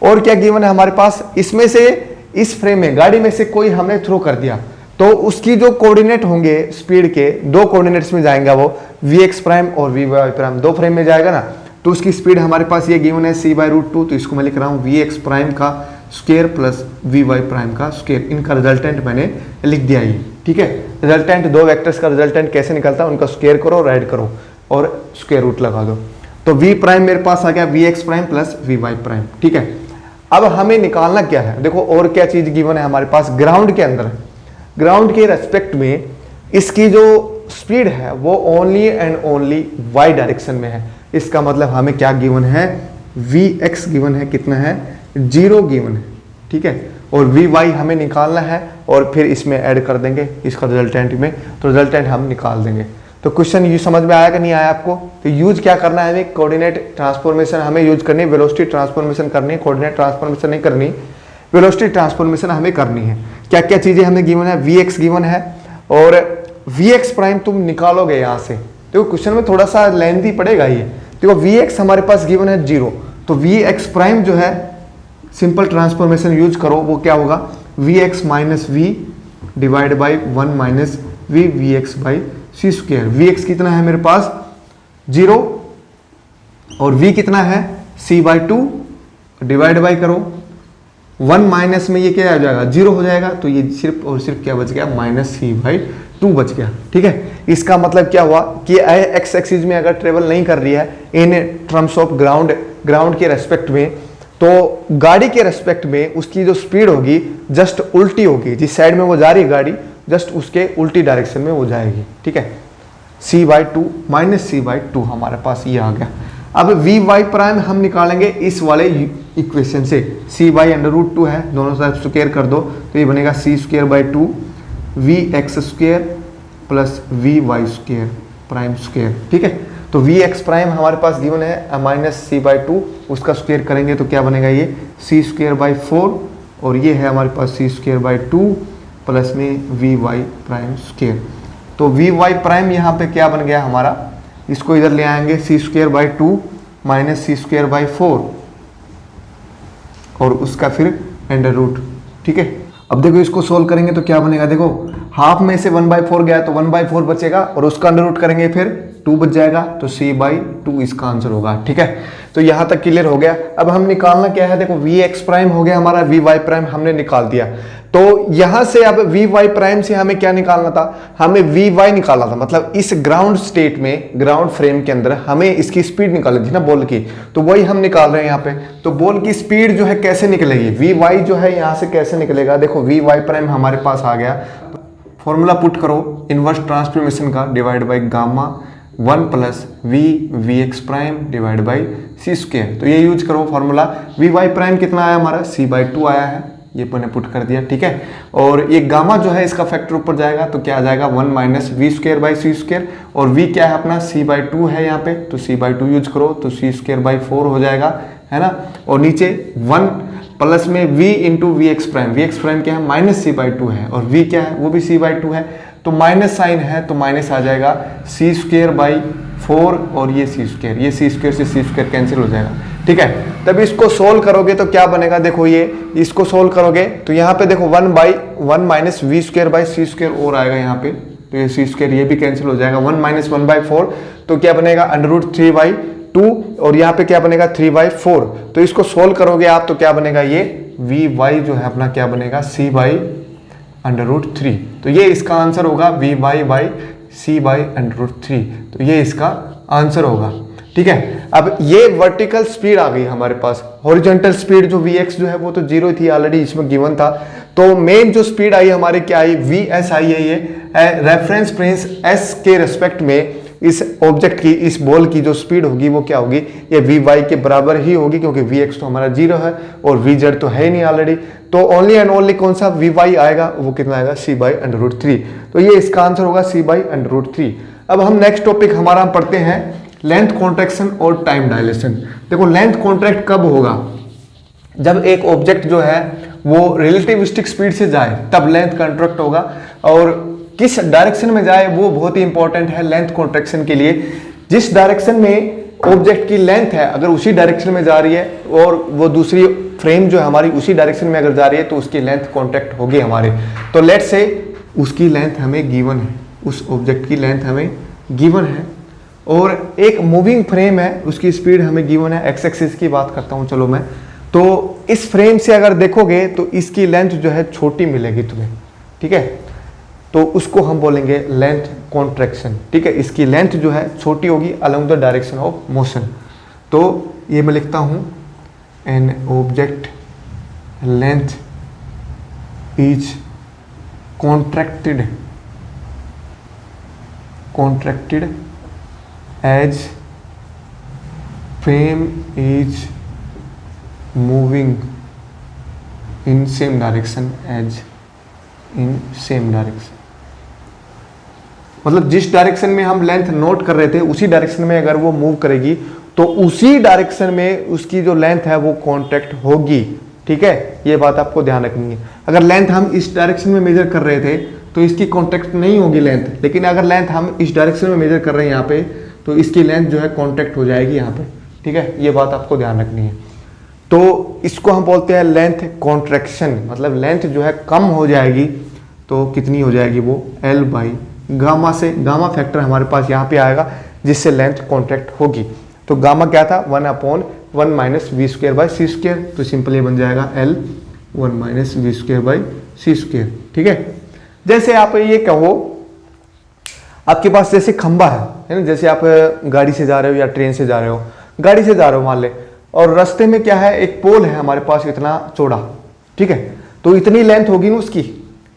और क्या गिवन है हमारे पास, इसमें से इस फ्रेम में गाड़ी में से कोई हमने थ्रो कर दिया, तो उसकी जो कोऑर्डिनेट होंगे स्पीड के, दो कोऑर्डिनेट्स में जाएंगे, वो vx प्राइम और vy प्राइम, दो फ्रेम में जाएगा ना, तो उसकी स्पीड हमारे पास ये गिवन है c/√2, तो इसको मैं लिख रहा हूँ vx प्राइम का स्क्वायर प्लस vy प्राइम का स्क्वायर, इनका रिजल्टेंट मैंने लिख दिया ये, ठीक है। रिजल्टेंट, दो वेक्टर्स का रिजल्टेंट कैसे निकलता है, उनका स्क्वायर करो, ऐड करो और स्क्वायर रूट लगा दो, तो v प्राइम मेरे पास आ गया vx prime plus vy prime, ठीक है। अब हमें निकालना क्या है, देखो और क्या चीज गिवन है हमारे पास, ग्राउंड के अंदर, ग्राउंड के रेस्पेक्ट में इसकी जो स्पीड है वो only and only y direction में है, इसका मतलब हमें क्या गिवन है, vx गिवन है, कितना है, 0 गिवन है, ठीक है, और vy हमें निकालना है, और फिर इसमें ऐड कर देंगे इसका रिजल्टेंट में, तो रिजल्टेंट हम निकाल देंगे। तो क्वेश्चन ये समझ में आया कि नहीं आया आपको, तो यूज क्या करना है हमें, कोऑर्डिनेट ट्रांसफॉर्मेशन हमें यूज करनी है, वेलोसिटी ट्रांसफॉर्मेशन करनी है, कोऑर्डिनेट ट्रांसफॉर्मेशन नहीं करनी, वेलोसिटी ट्रांसफॉर्मेशन हमें करनी है। क्या क्या चीजें हमें गिवन है, vx गिवन है, और vx प्राइम तुम निकालोगे यहाँ से, देखो क्वेश्चन में थोड़ा सा लेंथी पड़ेगा ये, देखो vx हमारे पास गिवन है 0, तो vx प्राइम जो है सिंपल ट्रांसफॉर्मेशन यूज करो, वो क्या होगा, vx minus v divide by 1 minus v vx by C square, vx कितना है मेरे पास 0, और v कितना है c/2, डिवाइड बाई करो 1 माइनस में ये क्या आ जाएगा, 0 हो जाएगा, तो ये सिर्फ और सिर्फ क्या बच गया, माइनस c/2 बच गया, ठीक है। इसका मतलब क्या हुआ कि x एक्सिस में अगर ट्रेवल नहीं कर रही है in terms of ground, ground के रेस्पेक्ट में, तो गाड़ी के रेस्पेक्ट में उसकी जो स्पीड होगी जस्ट उल्टी होगी, जिस साइड में वो जा रही है गाड़ी जस्ट उसके उल्टी डायरेक्शन में वो जाएगी, ठीक है। c/2 माइनस c/2 हमारे पास ये आ गया। अब vy प्राइम हम निकालेंगे इस वाले इक्वेशन से, c/√2 है, दोनों साइड स्क्वायर कर दो, तो ये बनेगा c²/2 vx² plus vy square prime square, ठीक है। तो vx प्राइम हमारे पास गिवन है माइनस c/2, उसका स्क्वायर करेंगे तो क्या बनेगा, ये c²/4, और ये है हमारे पास c²/2 प्लस में vy प्राइम स्क्वायर, तो vy प्राइम यहाँ पे क्या बन गया हमारा, इसको इधर ले आएंगे c²/2 माइनस c²/4 और उसका फिर अंडर रूट, ठीक है। अब देखो इसको सोल्व करेंगे तो क्या बनेगा, देखो हाफ में से 1/4 गया तो 1/4 बचेगा, और उसका अंडर रूट करेंगे फिर 2 बच जाएगा, तो c/2 इसका आंसर होगा, ठीक है। तो यहां तक क्लियर हो गया। अब हम निकालना क्या है, देखो vx प्राइम हो गया हमारा, vy प्राइम हमने निकाल दिया, तो यहां से अब vy प्राइम से हमें क्या निकालना था, हमें vy निकालना था, मतलब इस ग्राउंड स्टेट में, ग्राउंड फ्रेम के अंदर हमें इसकी स्पीड निकालनी थी ना बॉल की, तो वही हम निकाल रहे हैं यहाँ पे। तो बॉल की स्पीड जो है कैसे निकलेगी, vy जो है यहाँ से कैसे निकलेगा, देखो vy प्राइम हमारे पास आ गया, फॉर्मूला पुट करो इनवर्स ट्रांसफॉर्मेशन का, divide by gamma 1 plus vx prime divide by C square, तो ये यूज करो फॉर्मूला। vy प्राइम कितना आया हमारा, c/2 आया है, ये मैंने पुट कर दिया, ठीक है। और ये गामा जो है इसका फैक्टर ऊपर जाएगा, तो क्या आ जाएगा 1 minus v² by C square, और v क्या है अपना c/2 है यहाँ पे, तो c/2 यूज करो, तो c²/4 हो जाएगा, है ना। और नीचे 1 प्लस में v इंटू vx प्राइम क्या है माइनस c/2 है, और v क्या है वो भी c/2 है, तो माइनस साइन है तो माइनस आ जाएगा c²/4, और ये c², ये c² से c² कैंसिल हो जाएगा, ठीक है। तब इसको सोल्व करोगे तो क्या बनेगा, देखो ये इसको सोल्व करोगे तो यहाँ पे देखो 1/1 माइनस v² बाई c² और आएगा यहाँ पे, तो ये c² ये भी कैंसिल हो जाएगा, 1 माइनस 1/4, तो क्या बनेगा √3/2, और यहाँ पे क्या बनेगा 3/4, तो इसको सोल्व करोगे आप तो क्या बनेगा, ये vy जो है अपना क्या बनेगा c/√3, तो ये इसका आंसर होगा vy बाई c/√3। तो ये इसका आंसर होगा। ठीक है, अब ये वर्टिकल स्पीड आ गई हमारे पास। हॉरिजॉन्टल स्पीड जो vx जो है वो तो 0 थी, ऑलरेडी इसमें गिवन था। तो मेन जो स्पीड आई हमारे क्या आई, vs आई है। ये रेफरेंस फ्रेम s के रेस्पेक्ट में इस ऑब्जेक्ट की, इस बॉल की जो स्पीड होगी वो क्या होगी, ये vy के बराबर ही होगी, क्योंकि vx तो हमारा 0 है और vz तो है ही नहीं ऑलरेडी। तो ओनली एंड ओनली कौन सा vy आएगा, वो कितना आएगा, c/√3। तो ये इसका आंसर होगा c/√3। अब हम नेक्स्ट टॉपिक हमारा पढ़ते हैं लेंथ कॉन्ट्रैक्शन और टाइम डायलेशन। देखो लेंथ कॉन्ट्रैक्ट कब होगा, जब एक ऑब्जेक्ट जो है वो रिलेटिविस्टिक स्पीड से जाए तब लेंथ कॉन्ट्रैक्ट होगा। और किस डायरेक्शन में जाए वो बहुत ही इंपॉर्टेंट है लेंथ कॉन्ट्रैक्शन के लिए। जिस डायरेक्शन में ऑब्जेक्ट की लेंथ है अगर उसी डायरेक्शन में जा रही है और वो दूसरी फ्रेम जो है हमारी उसी डायरेक्शन में अगर जा रही है तो उसकी लेंथ कॉन्ट्रैक्ट होगी हमारे। तो लेट्स से उसकी लेंथ हमें गिवन है, उस ऑब्जेक्ट की लेंथ हमें गिवन है और एक मूविंग फ्रेम है, उसकी स्पीड हमें गिवन है। एक्स एक्सिस की बात करता हूं चलो मैं, तो इस फ्रेम से अगर देखोगे तो इसकी लेंथ जो है छोटी मिलेगी तुम्हें। ठीक है, तो उसको हम बोलेंगे लेंथ कॉन्ट्रैक्शन। ठीक है, इसकी लेंथ जो है छोटी होगी along the direction of motion. तो ये मैं लिखता हूं, an object length is contracted as frame is moving in same direction as in same direction। मतलब जिस डायरेक्शन में हम लेंथ नोट कर रहे थे उसी डायरेक्शन में अगर वो मूव करेगी तो उसी डायरेक्शन में उसकी जो लेंथ है वो कॉन्ट्रैक्ट होगी। ठीक है, ये बात आपको ध्यान रखनी है। अगर लेंथ हम इस डायरेक्शन में मेजर कर रहे थे तो इसकी कॉन्ट्रैक्ट नहीं होगी लेंथ, लेकिन अगर लेंथ हम इस डायरेक्शन में मेजर कर रहे हैं यहाँ पे तो इसकी लेंथ जो है कॉन्ट्रैक्ट हो जाएगी यहाँ पे। ठीक है, ये बात आपको ध्यान रखनी है। तो इसको हम बोलते हैं लेंथ कॉन्ट्रैक्शन, मतलब लेंथ जो है कम हो जाएगी। तो कितनी हो जाएगी वो, L/गामा से, गामा फैक्टर हमारे पास यहाँ पे आएगा जिससे लेंथ कॉन्ट्रैक्ट होगी। तो गामा क्या था, 1/1 - v²/c²। तो सिंपल ये बन जाएगा L 1 - v²/c²। ठीक है, जैसे आप ये कहो आपके पास जैसे खंबा है ना, जैसे आप गाड़ी से जा रहे हो या ट्रेन से जा रहे हो, गाड़ी से जा रहे हो मान ले, और रास्ते में क्या है, एक पोल है हमारे पास इतना चौड़ा। ठीक है, तो इतनी लेंथ होगी ना उसकी,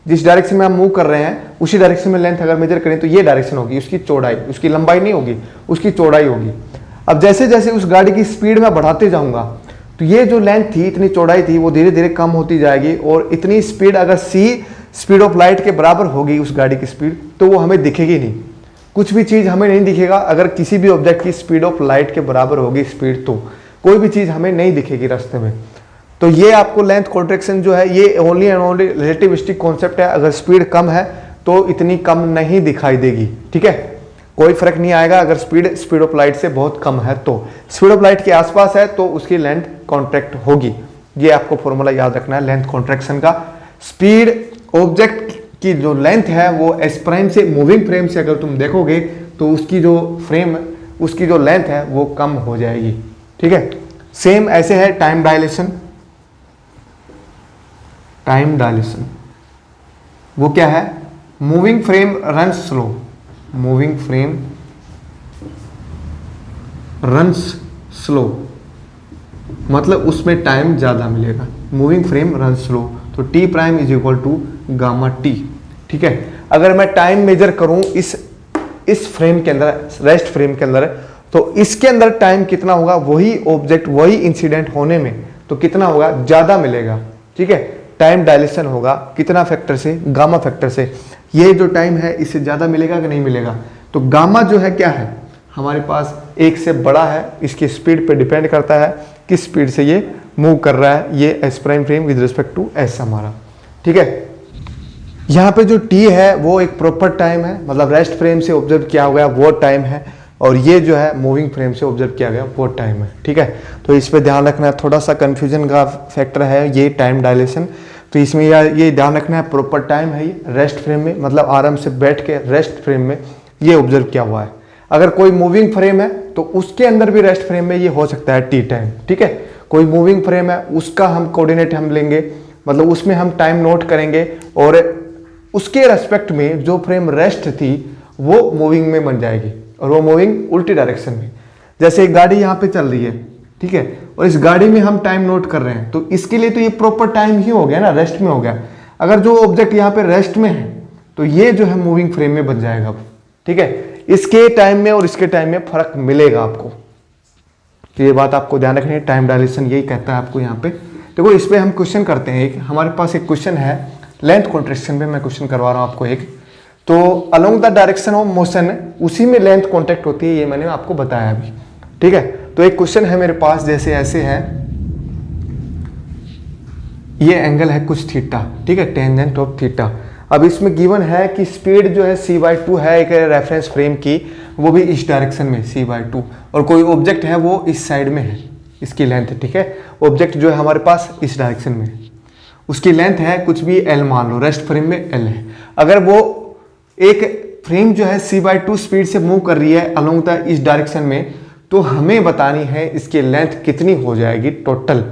जिस डायरेक्शन में हम मूव कर रहे हैं उसी डायरेक्शन में लेंथ अगर मेजर करें तो ये डायरेक्शन होगी उसकी चौड़ाई, उसकी लंबाई नहीं होगी, उसकी चौड़ाई होगी। अब जैसे जैसे उस गाड़ी की स्पीड में बढ़ाते जाऊंगा तो ये जो लेंथ थी, इतनी चौड़ाई थी, वो धीरे धीरे कम होती जाएगी। और इतनी स्पीड अगर c स्पीड ऑफ लाइट के बराबर होगी उस गाड़ी की स्पीड तो वो हमें दिखेगी नहीं, कुछ भी चीज हमें नहीं दिखेगा। अगर किसी भी ऑब्जेक्ट की स्पीड ऑफ लाइट के बराबर होगी स्पीड तो कोई भी चीज हमें नहीं दिखेगी रास्ते में। तो ये आपको लेंथ कॉन्ट्रैक्शन जो है ये only and only relativistic concept है। अगर स्पीड कम है तो इतनी कम नहीं दिखाई देगी। ठीक है, कोई फर्क नहीं आएगा। अगर स्पीड ऑफ लाइट से बहुत कम है तो, स्पीड ऑफ लाइट के आसपास है तो उसकी लेंथ कॉन्ट्रैक्ट होगी। ये आपको फॉर्मूला याद रखना है लेंथ कॉन्ट्रैक्शन का। स्पीड ऑब्जेक्ट की जो लेंथ है वो एस प्राइम से, मूविंग फ्रेम से अगर तुम देखोगे तो उसकी जो फ्रेम, उसकी जो लेंथ है वो कम हो जाएगी। ठीक है, सेम ऐसे है टाइम डायलेशन। टाइम डायलेशन वो क्या है, moving frame run slow, moving frame runs slow, मतलब उसमें टाइम ज्यादा मिलेगा। मूविंग फ्रेम रन स्लो, तो T prime is equal to gamma T। ठीक है, अगर मैं टाइम मेजर करूं इस फ्रेम के अंदर, रेस्ट फ्रेम के अंदर, तो इसके अंदर टाइम कितना होगा, वही ऑब्जेक्ट वही इंसिडेंट होने में तो कितना होगा, ज्यादा मिलेगा। ठीक है, टाइम डायलेशन होगा कितना फैक्टर से, गामा फैक्टर से। ये जो टाइम है इससे ज्यादा मिलेगा कि नहीं मिलेगा। तो गामा जो है क्या है हमारे पास, एक से बड़ा है, इसकी स्पीड पे डिपेंड करता है किस स्पीड से ये मूव कर रहा है। ये S prime frame with respect to S हमारा। ठीक है, यहाँ पे जो टी है वो एक प्रॉपर टाइम है, मतलब रेस्ट फ्रेम से ऑब्जर्व किया गया वो टाइम है, और ये जो है मूविंग फ्रेम से ऑब्जर्व किया गया वो टाइम है। ठीक है, तो इस पे ध्यान रखना है, थोड़ा सा कंफ्यूजन का फैक्टर है ये टाइम डायलेशन। तो इसमें ये ध्यान रखना है प्रॉपर टाइम है ये रेस्ट फ्रेम में, मतलब आराम से बैठ के रेस्ट फ्रेम में ये ऑब्जर्व किया हुआ है। अगर कोई मूविंग फ्रेम है तो उसके अंदर भी रेस्ट फ्रेम में ये हो सकता है टी टाइम। ठीक है, कोई मूविंग फ्रेम है उसका हम कोऑर्डिनेट हम लेंगे, मतलब उसमें हम टाइम नोट करेंगे और उसके रेस्पेक्ट में जो फ्रेम रेस्ट थी वो मूविंग में बन जाएगी, और वो मूविंग उल्टी डायरेक्शन में। जैसे एक गाड़ी यहाँ पे चल रही है, ठीक है, और इस गाड़ी में हम टाइम नोट कर रहे हैं, तो इसके लिए तो ये प्रॉपर टाइम ही हो गया ना, रेस्ट में हो गया। अगर जो ऑब्जेक्ट यहाँ पे रेस्ट में है तो ये जो है मूविंग फ्रेम में बन जाएगा, ठीक है। इसके टाइम में और इसके टाइम में फर्क मिलेगा आपको, तो ये बात आपको ध्यान रखनी है। टाइम डायलेशन यही कहता है आपको यहाँ पे। देखो इस पे हम क्वेश्चन करते हैं। एक हमारे पास एक क्वेश्चन है लेंथ कॉन्ट्रैक्शन पे, मैं क्वेश्चन करवा रहा हूँ आपको एक। तो along the direction of motion, उसी में लेंथ कॉन्टैक्ट होती है, ये मैंने आपको बताया अभी, ठीक है। तो एक क्वेश्चन है मेरे पास, जैसे ऐसे है, ये एंगल है कुछ थीटा, ठीक है, टेंजेंट ऑफ थीटा। अब इसमें गिवन है कि स्पीड जो है c/2 है एक रेफरेंस फ्रेम की, वो भी इस डायरेक्शन में c/2, और कोई ऑब्जेक्ट है वो इस साइड में है, इसकी लेंथ, ठीक है। ऑब्जेक्ट जो है हमारे पास इस डायरेक्शन में है, उसकी लेंथ है कुछ भी l मान लो, रेस्ट फ्रेम में l है। अगर वो एक फ्रेम जो है c/2 स्पीड से मूव कर रही है अलोंग द इस डायरेक्शन में, तो हमें बतानी है इसकी लेंथ कितनी हो जाएगी टोटल,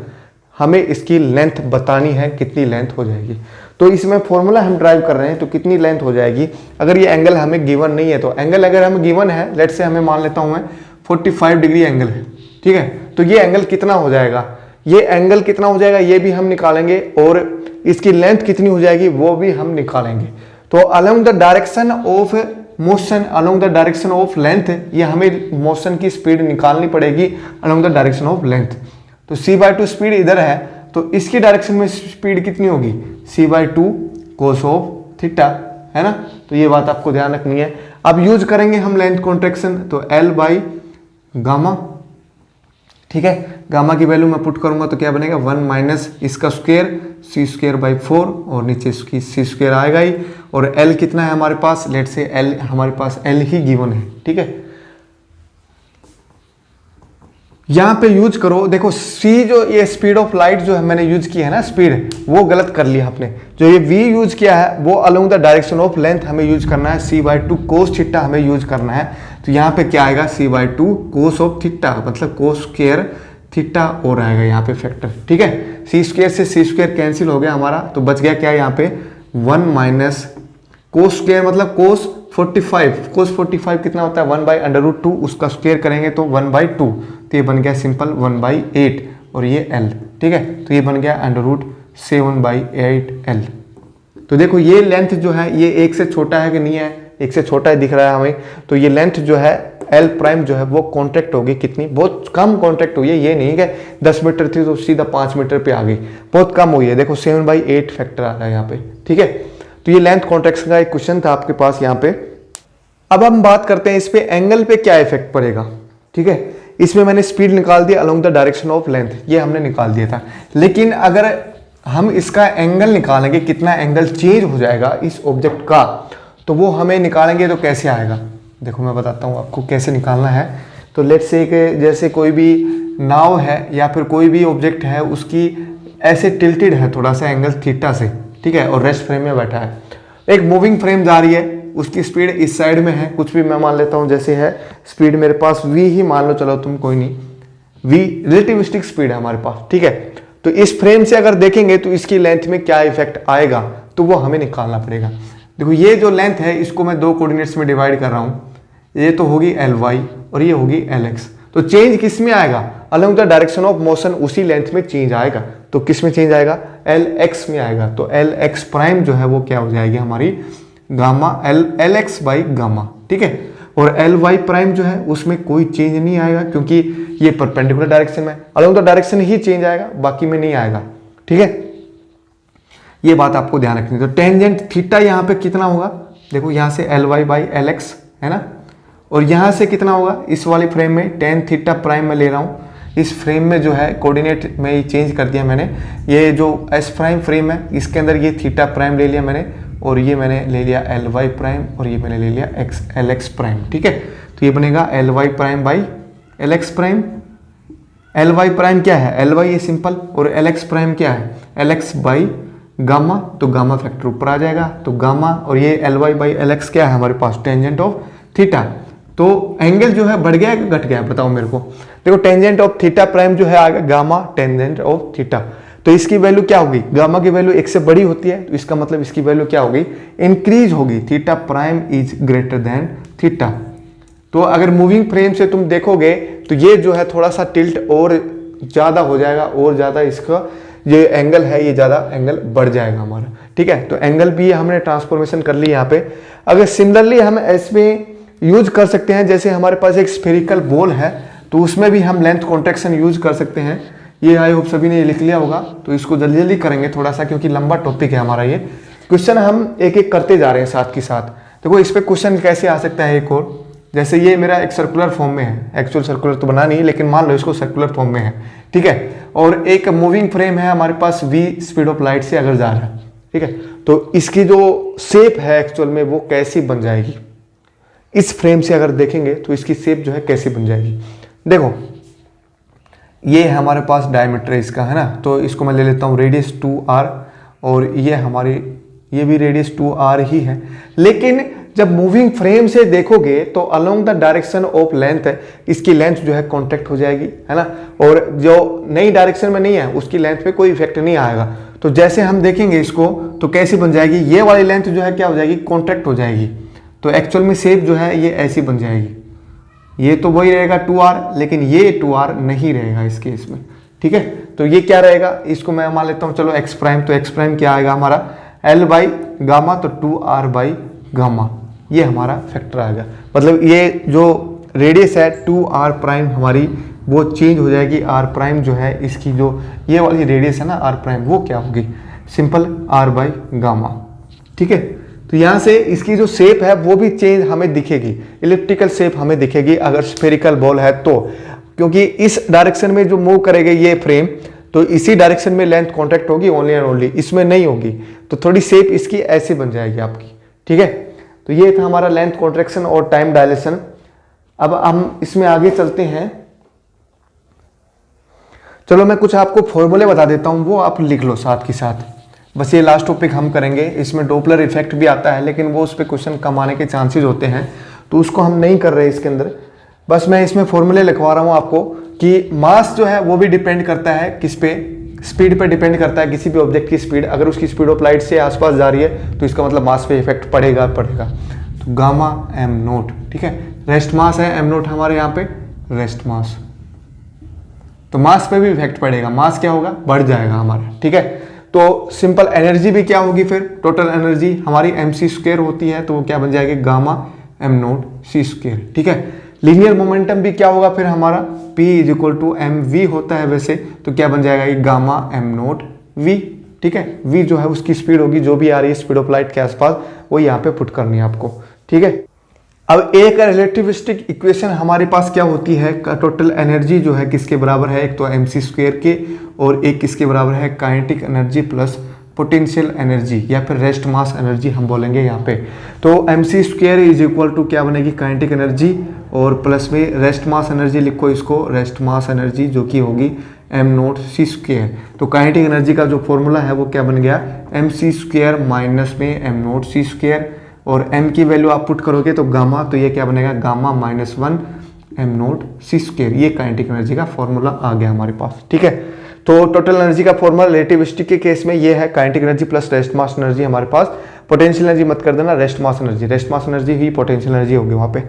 हमें इसकी लेंथ बतानी है कितनी लेंथ हो जाएगी। तो इसमें फॉर्मूला हम ड्राइव कर रहे हैं, तो कितनी लेंथ हो जाएगी। अगर ये एंगल हमें गिवन नहीं है, तो एंगल अगर हमें गिवन है, लेट से हमें मान लेता हूं मैं 45 डिग्री एंगल है, ठीक है, तो ये एंगल कितना हो जाएगा, ये एंगल कितना हो जाएगा ये भी हम निकालेंगे, और इसकी लेंथ कितनी हो जाएगी वो भी हम निकालेंगे। तो along the direction of motion, along the direction of length, ये हमें मोशन की स्पीड निकालनी पड़ेगी along the direction of length. तो c/2 स्पीड इधर है, तो इसकी डायरेक्शन में स्पीड कितनी होगी, c/2 cos ऑफ थीटा, है ना। तो ये बात आपको ध्यान रखनी है। अब यूज करेंगे हम लेंथ कॉन्ट्रैक्शन, तो L/गामा, ठीक है। गामा की वैल्यू मैं पुट करूंगा तो क्या बनेगा, 1 माइनस इसका स्क्वायर c²/4, और नीचे इसकी c² आएगा ही, और L कितना है हमारे पास, लेट से L हमारे पास L ही गिवन है, ठीक है। यहां पे यूज करो, देखो c जो ये स्पीड ऑफ लाइट जो है मैंने यूज किया है ना, स्पीड वो गलत कर लिया आपने। जो ये v यूज किया है वो along the direction of length हमें यूज करना है, c/2 cos थीटा हमें यूज करना है। तो यहाँ पे क्या आएगा, c/2 cos ऑफ थीटा, मतलब cos² थीटा और आएगा यहाँ पे फैक्टर, ठीक है। c² से c² कैंसिल हो गया हमारा, तो बच गया क्या यहाँ पे 1 माइनस cos² मतलब cos 45 कितना होता है 1/√2, उसका स्क्वायर करेंगे तो 1/2, तो ये बन गया सिंपल 1/8, और ये L, ठीक है। तो ये बन गया √7/8 L। तो देखो ये लेंथ जो है ये एक से छोटा है कि नहीं है, एक से छोटा ही दिख रहा है हमें। तो ये लेंथ जो है L प्राइम जो है वो कॉन्ट्रैक्ट होगी कितनी, बहुत कम कॉन्ट्रैक्ट हुई है, ये नहीं कि 10 मीटर थी तो सीधा 5 मीटर पे आ गई, बहुत कम हुई है। देखो 7/8 फैक्टर आ रहा है यहाँ पे, ठीक है। तो ये लेंथ कॉन्ट्रैक्शन का एक क्वेश्चन था आपके पास यहाँ पे। अब हम बात करते हैं इस पे एंगल पे क्या इफेक्ट पड़ेगा, ठीक है। इसमें मैंने स्पीड निकाल दिया along the direction of length, ये हमने निकाल दिया था। लेकिन अगर हम इसका एंगल निकालेंगे, कितना एंगल चेंज हो जाएगा इस ऑब्जेक्ट का, तो वो हमें निकालेंगे तो कैसे आएगा, देखो मैं बताता हूँ आपको कैसे निकालना है। तो लेट्स से जैसे कोई भी नाव है या फिर कोई भी ऑब्जेक्ट है, उसकी ऐसे टिल्टेड है थोड़ा सा एंगल थीटा से, ठीक है, और रेस्ट फ्रेम में बैठा है। एक मूविंग फ्रेम जा रही है, उसकी स्पीड इस साइड में है, कुछ भी मैं मान लेता हूँ, जैसे है स्पीड मेरे पास v ही मान लो, चलो तुम कोई नहीं, v रिलेटिविस्टिक स्पीड है हमारे पास, ठीक है। तो इस फ्रेम से अगर देखेंगे तो इसकी लेंथ में क्या इफेक्ट आएगा, तो वो हमें निकालना पड़ेगा। देखो ये जो लेंथ है इसको मैं 2 कोऑर्डिनेट्स में डिवाइड कर रहा हूँ, ये तो होगी Ly और ये होगी Lx। तो चेंज किस में आएगा, along the direction of motion उसी लेंथ में चेंज आएगा। तो किस में चेंज आएगा, Lx में आएगा। तो Lx प्राइम जो है वो क्या हो जाएगी हमारी गामा Lx/गामा, ठीक है। और Ly प्राइम जो है उसमें कोई चेंज नहीं आएगा, क्योंकि ये परपेंडिकुलर डायरेक्शन में, along the direction he change आएगा, बाकी में नहीं आएगा, ठीक है। ये बात आपको ध्यान रखनी है। तो टेंजेंट थीटा यहाँ पे कितना होगा, देखो यहाँ से Ly/Lx है ना, और यहाँ से कितना होगा इस वाली फ्रेम में tan थीटा प्राइम में ले रहा हूँ। इस फ्रेम में जो है कोऑर्डिनेट में ये चेंज कर दिया मैंने, ये जो S प्राइम फ्रेम है इसके अंदर ये थीटा प्राइम ले लिया मैंने, और ये मैंने ले लिया Ly प्राइम, और ये मैंने ले लिया Lx प्राइम, ठीक है। तो ये बनेगा Ly prime by Lx prime. Ly prime क्या है, Ly ये सिंपल, और Lx प्राइम क्या है Lx बाई गामा, तो गामा फैक्टर ऊपर आ जाएगा। तो गामा और ये Ly/Lx क्या है हमारे पास, टेंजेंट ऑफ थीटा। तो एंगल जो है बढ़ गया कि घट गया, बताओ मेरे को। देखो टेंजेंट ऑफ थीटा प्राइम जो है आएगा गामा टेंजेंट ऑफ थीटा। तो इसकी वैल्यू क्या होगी, गामा की वैल्यू 1 से बड़ी होती है, तो इसका मतलब इसकी वैल्यू क्या होगी, इंक्रीज होगी, theta prime is greater than theta. तो अगर मूविंग फ्रेम से तुम देखोगे तो ये जो है थोड़ा सा टिल्ट और ज्यादा हो जाएगा, और ज्यादा इसका ये एंगल है, ये ज्यादा एंगल बढ़ जाएगा हमारा, ठीक है। तो एंगल भी हमने ट्रांसफॉर्मेशन कर ली यहाँ पे। अगर सिमिलरली हम इसमें यूज कर सकते हैं, जैसे हमारे पास एक स्फेरिकल बॉल है तो उसमें भी हम लेंथ कॉन्ट्रैक्शन यूज कर सकते हैं। ये आई होप सभी ने लिख लिया होगा, तो इसको जल्दी जल्दी करेंगे थोड़ा सा, क्योंकि लंबा टॉपिक है हमारा ये। क्वेश्चन हम एक एक करते जा रहे हैं साथ के साथ। देखो इस पे क्वेश्चन कैसे आ सकता है एक और, जैसे ये मेरा एक सर्कुलर फॉर्म में है, एक्चुअल सर्कुलर तो बना नहीं, लेकिन मान लो इसको सर्कुलर फॉर्म में है, ठीक है। और एक मूविंग फ्रेम है हमारे पास v स्पीड ऑफ लाइट से अगर जा रहा है, ठीक है। तो इसकी जो शेप है एक्चुअल में वो कैसी बन जाएगी, इस फ्रेम से अगर देखेंगे तो इसकी शेप जो है कैसी बन जाएगी। देखो ये हमारे पास डायमीटर इसका है ना, तो इसको मैं ले लेता हूँ रेडियस 2r, और ये हमारी ये भी रेडियस 2r ही है। लेकिन जब मूविंग फ्रेम से देखोगे तो along the direction of length इसकी लेंथ जो है कॉन्ट्रैक्ट हो जाएगी, है ना, और जो नई डायरेक्शन में नहीं है उसकी लेंथ पे कोई इफेक्ट नहीं आएगा। तो जैसे हम देखेंगे इसको तो कैसी बन जाएगी, ये वाली लेंथ जो है क्या हो जाएगी, कॉन्ट्रैक्ट हो जाएगी। तो एक्चुअल में शेप जो है ये ऐसी बन जाएगी, ये तो वही रहेगा 2r, लेकिन ये 2r नहीं रहेगा इस केस में, ठीक है। तो ये क्या रहेगा, इसको मैं मान लेता हूँ चलो x प्राइम, तो x प्राइम क्या आएगा हमारा l बाई गामा, तो 2r बाई गामा, ये हमारा फैक्टर आएगा। मतलब ये जो रेडियस है 2r प्राइम हमारी वो चेंज हो जाएगी, r प्राइम जो है इसकी जो ये वाली रेडियस है ना r प्राइम, वो क्या होगी, सिंपल r बाई गामा, ठीक है। तो यहाँ से इसकी जो शेप है वो भी चेंज हमें दिखेगी, इलिप्टिकल शेप हमें दिखेगी अगर स्फेरिकल बॉल है तो, क्योंकि इस डायरेक्शन में जो मूव करेगा ये फ्रेम, तो इसी डायरेक्शन में लेंथ कॉन्ट्रैक्ट होगी ओनली एंड ओनली, इसमें नहीं होगी। तो थोड़ी शेप इसकी ऐसी बन जाएगी आपकी, ठीक है। तो ये था हमारा लेंथ कॉन्ट्रैक्शन और टाइम डायलेशन। अब हम इसमें आगे चलते हैं। चलो मैं कुछ आपको फॉर्मूले बता देता हूं, वो आप लिख लो साथ के साथ। बस ये लास्ट टॉपिक हम करेंगे, इसमें डॉपलर इफेक्ट भी आता है, लेकिन वो उस पर क्वेश्चन कम आने के चांसेस होते हैं, तो उसको हम नहीं कर रहे इसके अंदर। बस मैं इसमें फॉर्मूले लिखवा रहा हूँ आपको कि मास जो है वो भी डिपेंड करता है किस पे, स्पीड पे डिपेंड करता है किसी भी ऑब्जेक्ट की स्पीड। अगर उसकी स्पीड ऑफ लाइट से आसपास जा रही है तो इसका मतलब मास पे इफेक्ट पड़ेगा। तो गामा m नोट, ठीक है। रेस्ट मास है m नोट हमारे यहाँ पे, रेस्ट मास, तो मास पे भी इफेक्ट पड़ेगा, मास क्या होगा, बढ़ जाएगा हमारा, ठीक है। तो सिंपल एनर्जी भी क्या होगी फिर, टोटल एनर्जी हमारी mc² होती है, तो वो क्या बन जाएगी, गामा m नोट c², ठीक है। लीनियर मोमेंटम भी क्या होगा फिर हमारा, P is equal to mv होता है वैसे, तो क्या बन जाएगा ये गामा m नोट v, ठीक है। v जो है उसकी स्पीड होगी, जो भी आ रही है स्पीड ऑफ लाइट के आसपास, वो यहाँ पे पुट करनी है आपको, ठीक है। अब एक रिलेटिविस्टिक इक्वेशन हमारे पास क्या होती है, टोटल एनर्जी जो है किसके बराबर है, एक तो mc² के, और एक किसके बराबर है, kinetic energy plus potential energy, या फिर रेस्ट मास एनर्जी हम बोलेंगे यहाँ पे। तो mc² इज इक्वल टू क्या बनेगी, काइनेटिक एनर्जी, और प्लस में रेस्ट मास एनर्जी लिखो इसको, रेस्ट मास एनर्जी जो कि होगी m नोट c²। तो काइनेटिक एनर्जी का जो फॉर्मूला है वो क्या बन गया, mc² माइनस में m नोट c², और m की वैल्यू आप पुट करोगे तो गामा, तो ये क्या बनेगा, गामा -1 m नोट c²। ये काइनेटिक एनर्जी का फॉर्मूला आ गया हमारे पास, ठीक है। तो टोटल एनर्जी का फॉर्मूला रिलेटिविस्टिक के केस में ये है, kinetic energy plus rest mass energy हमारे पास। पोटेंशियल एनर्जी मत कर देना, rest mass energy, rest mass energy ही पोटेंशियल एनर्जी होगी वहाँ पे।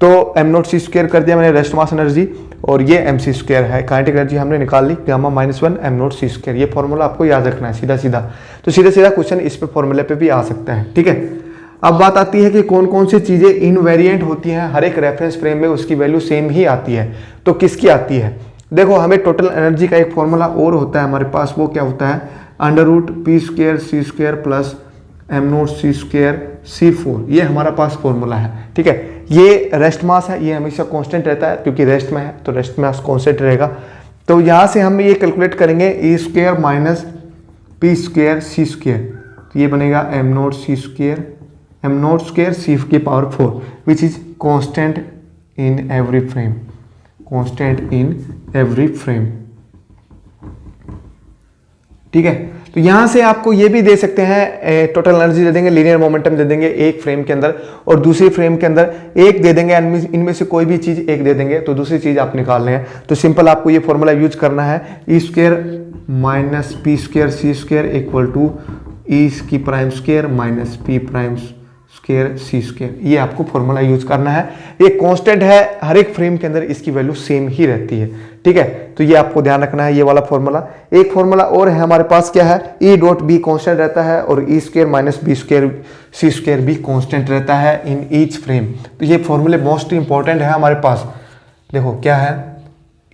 तो m नोट c² कर दिया मैंने रेस्ट मास एनर्जी, और ये mc² है, काइनेटिक एनर्जी हमने निकाल ली, गामा -1 m नोट c²। ये फॉर्मूला आपको याद रखना है सीधा सीधा। तो सीधा सीधा क्वेश्चन इस पे फॉर्मूले पे भी आ सकता है, ठीक है। अब बात आती है कि कौन कौन सी चीजें इनवेरिएंट होती हैं, हर एक रेफरेंस फ्रेम में उसकी वैल्यू सेम ही आती है, तो किसकी आती है। देखो हमें टोटल एनर्जी का एक फॉर्मूला और होता है हमारे पास, वो क्या होता है, √p² c² plus m naught c² c4, ये हमारा पास फॉर्मूला है, ठीक है। ये रेस्ट मास है, ये हमेशा कांस्टेंट रहता है क्योंकि रेस्ट में है, तो रेस्ट मास कांस्टेंट रहेगा। तो यहाँ से हम ये कैलकुलेट करेंगे e² माइनस p² c², तो ये बनेगा m naught c², m note square c की power 4, which is constant in every frame, constant in every frame, ठीक है। तो यहां से आपको ये भी दे सकते हैं, टोटल एनर्जी दे देंगे, लीनियर मोमेंटम दे देंगे एक फ्रेम के अंदर, और दूसरी फ्रेम के अंदर एक दे देंगे, इनमें से कोई भी चीज एक दे देंगे, तो दूसरी चीज आप निकाल रहे हैं। तो सिंपल आपको ये फॉर्मूला यूज करना है, e² minus p square C square equal to e की prime square minus p prime square सी स्क्वायर। ये आपको फॉर्मूला यूज करना है। ये कांस्टेंट है, हर एक फ्रेम के अंदर इसकी वैल्यू सेम ही रहती है, ठीक है। तो ये आपको ध्यान रखना है, ये वाला फॉर्मूला। एक फॉर्मूला और है हमारे पास, क्या है, ई डॉट बी कांस्टेंट रहता है और ई स्क्वायर माइनस बी स्क्वायर सी स्क्वायर भी कांस्टेंट रहता है इन ईच फ्रेम। तो ये फॉर्मूले मोस्ट इंपॉर्टेंट है हमारे पास। देखो क्या है,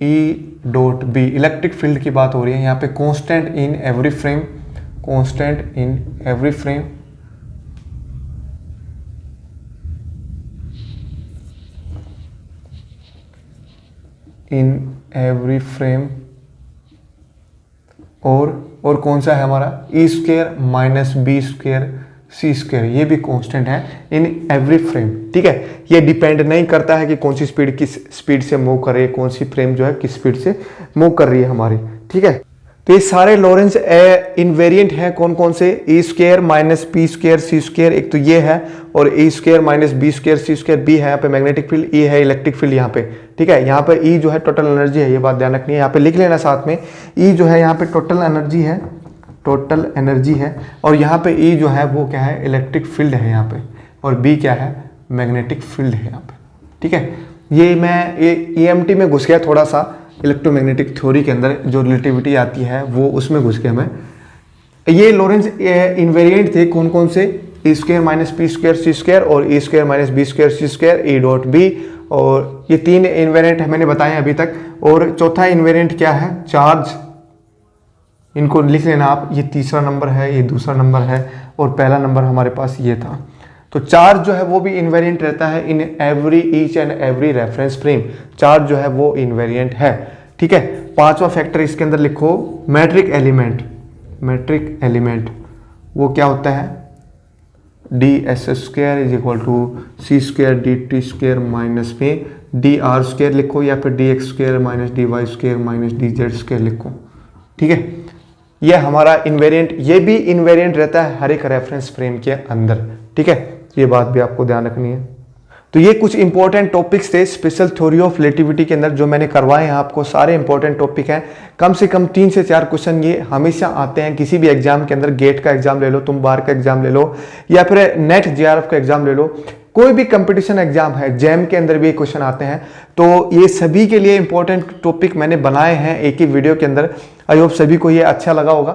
E dot B electric field की बात हो रही है यहाँ पे, constant in every frame, constant in every frame in every frame, और कौन सा है हमारा, E square minus B square सी स्क्वायर, ये भी कांस्टेंट है इन एवरी फ्रेम, ठीक है। ये डिपेंड नहीं करता है कि कौन सी स्पीड किस स्पीड से मूव कर रही है, कौन सी फ्रेम जो है किस स्पीड से मूव कर रही है हमारी, ठीक है। तो ये सारे लॉरेंज इनवेरिएंट हैं, कौन कौन से, ई स्क्वायर माइनस पी स्क्वायर सी स्क्वायर, एक तो ये है, और ई स्क्वायर माइनस बी स्क्वायर सी स्क्वायर, बी है यहाँ पे मैग्नेटिक फील्ड, ई है इलेक्ट्रिक फील्ड यहाँ पे, ठीक है। यहाँ पे ई जो है टोटल एनर्जी है, ये बात ध्यान रखनी है, यहाँ पे लिख लेना साथ में, ई जो है यहाँ पे टोटल एनर्जी है, टोटल एनर्जी है, और यहाँ पे ई जो है वो क्या है, इलेक्ट्रिक फील्ड है यहाँ पे, और बी क्या है, मैग्नेटिक फील्ड है यहाँ पे, ठीक है। ये मैं EMT में घुस गया थोड़ा सा, इलेक्ट्रोमैग्नेटिक थ्योरी के अंदर जो रिलेटिविटी आती है वो उसमें घुस गया मैं। ये लॉरेंज इनवेरिएंट थे कौन कौन से, ई स्क्वायर माइनस पी स्क्वायर सी स्क्वायर और ई स्क्वायर माइनस बी स्क्वायर सी स्क्वायर, ई डॉट बी, और ये तीन इनवेरिएंट मैंने बताए अभी तक। और चौथा इनवेरिएंट क्या है, चार्ज, इनको लिख लेना आप, ये तीसरा नंबर है, ये दूसरा नंबर है, और पहला नंबर हमारे पास ये था। तो चार्ज जो है वो भी इनवेरिएंट रहता है in every each and every reference frame, charge जो है वो इनवेरिएंट है, ठीक है। पांचवा फैक्टर इसके अंदर लिखो, मैट्रिक एलिमेंट, मैट्रिक एलिमेंट वो क्या होता है, D S square is equal to C square D T square minus में डी आर स्क्वायर लिखो, या फिर D X square minus D Y square minus D Z square लिखो, ठीक है। ये हमारा इन्वेरिएंट, ये भी इन्वेरिएंट रहता है हर एक रेफरेंस फ्रेम के अंदर, ठीक है। ये बात भी आपको ध्यान रखनी है। तो ये कुछ इंपॉर्टेंट टॉपिक्स थे स्पेशल थ्योरी ऑफ रिलेटिविटी के अंदर जो मैंने करवाए हैं आपको, सारे इंपॉर्टेंट टॉपिक हैं। कम से कम 3 से 4 क्वेश्चन ये हमेशा आते हैं किसी भी एग्जाम के अंदर, गेट का एग्जाम ले लो तुम, बार का एग्जाम ले लो, या फिर नेट JRF का एग्जाम ले लो, कोई भी कंपटीशन एग्जाम है, जैम के अंदर भी क्वेश्चन आते हैं। तो ये सभी के लिए इंपॉर्टेंट टॉपिक मैंने बनाए हैं एक ही वीडियो के अंदर। आई होप सभी को ये अच्छा लगा होगा।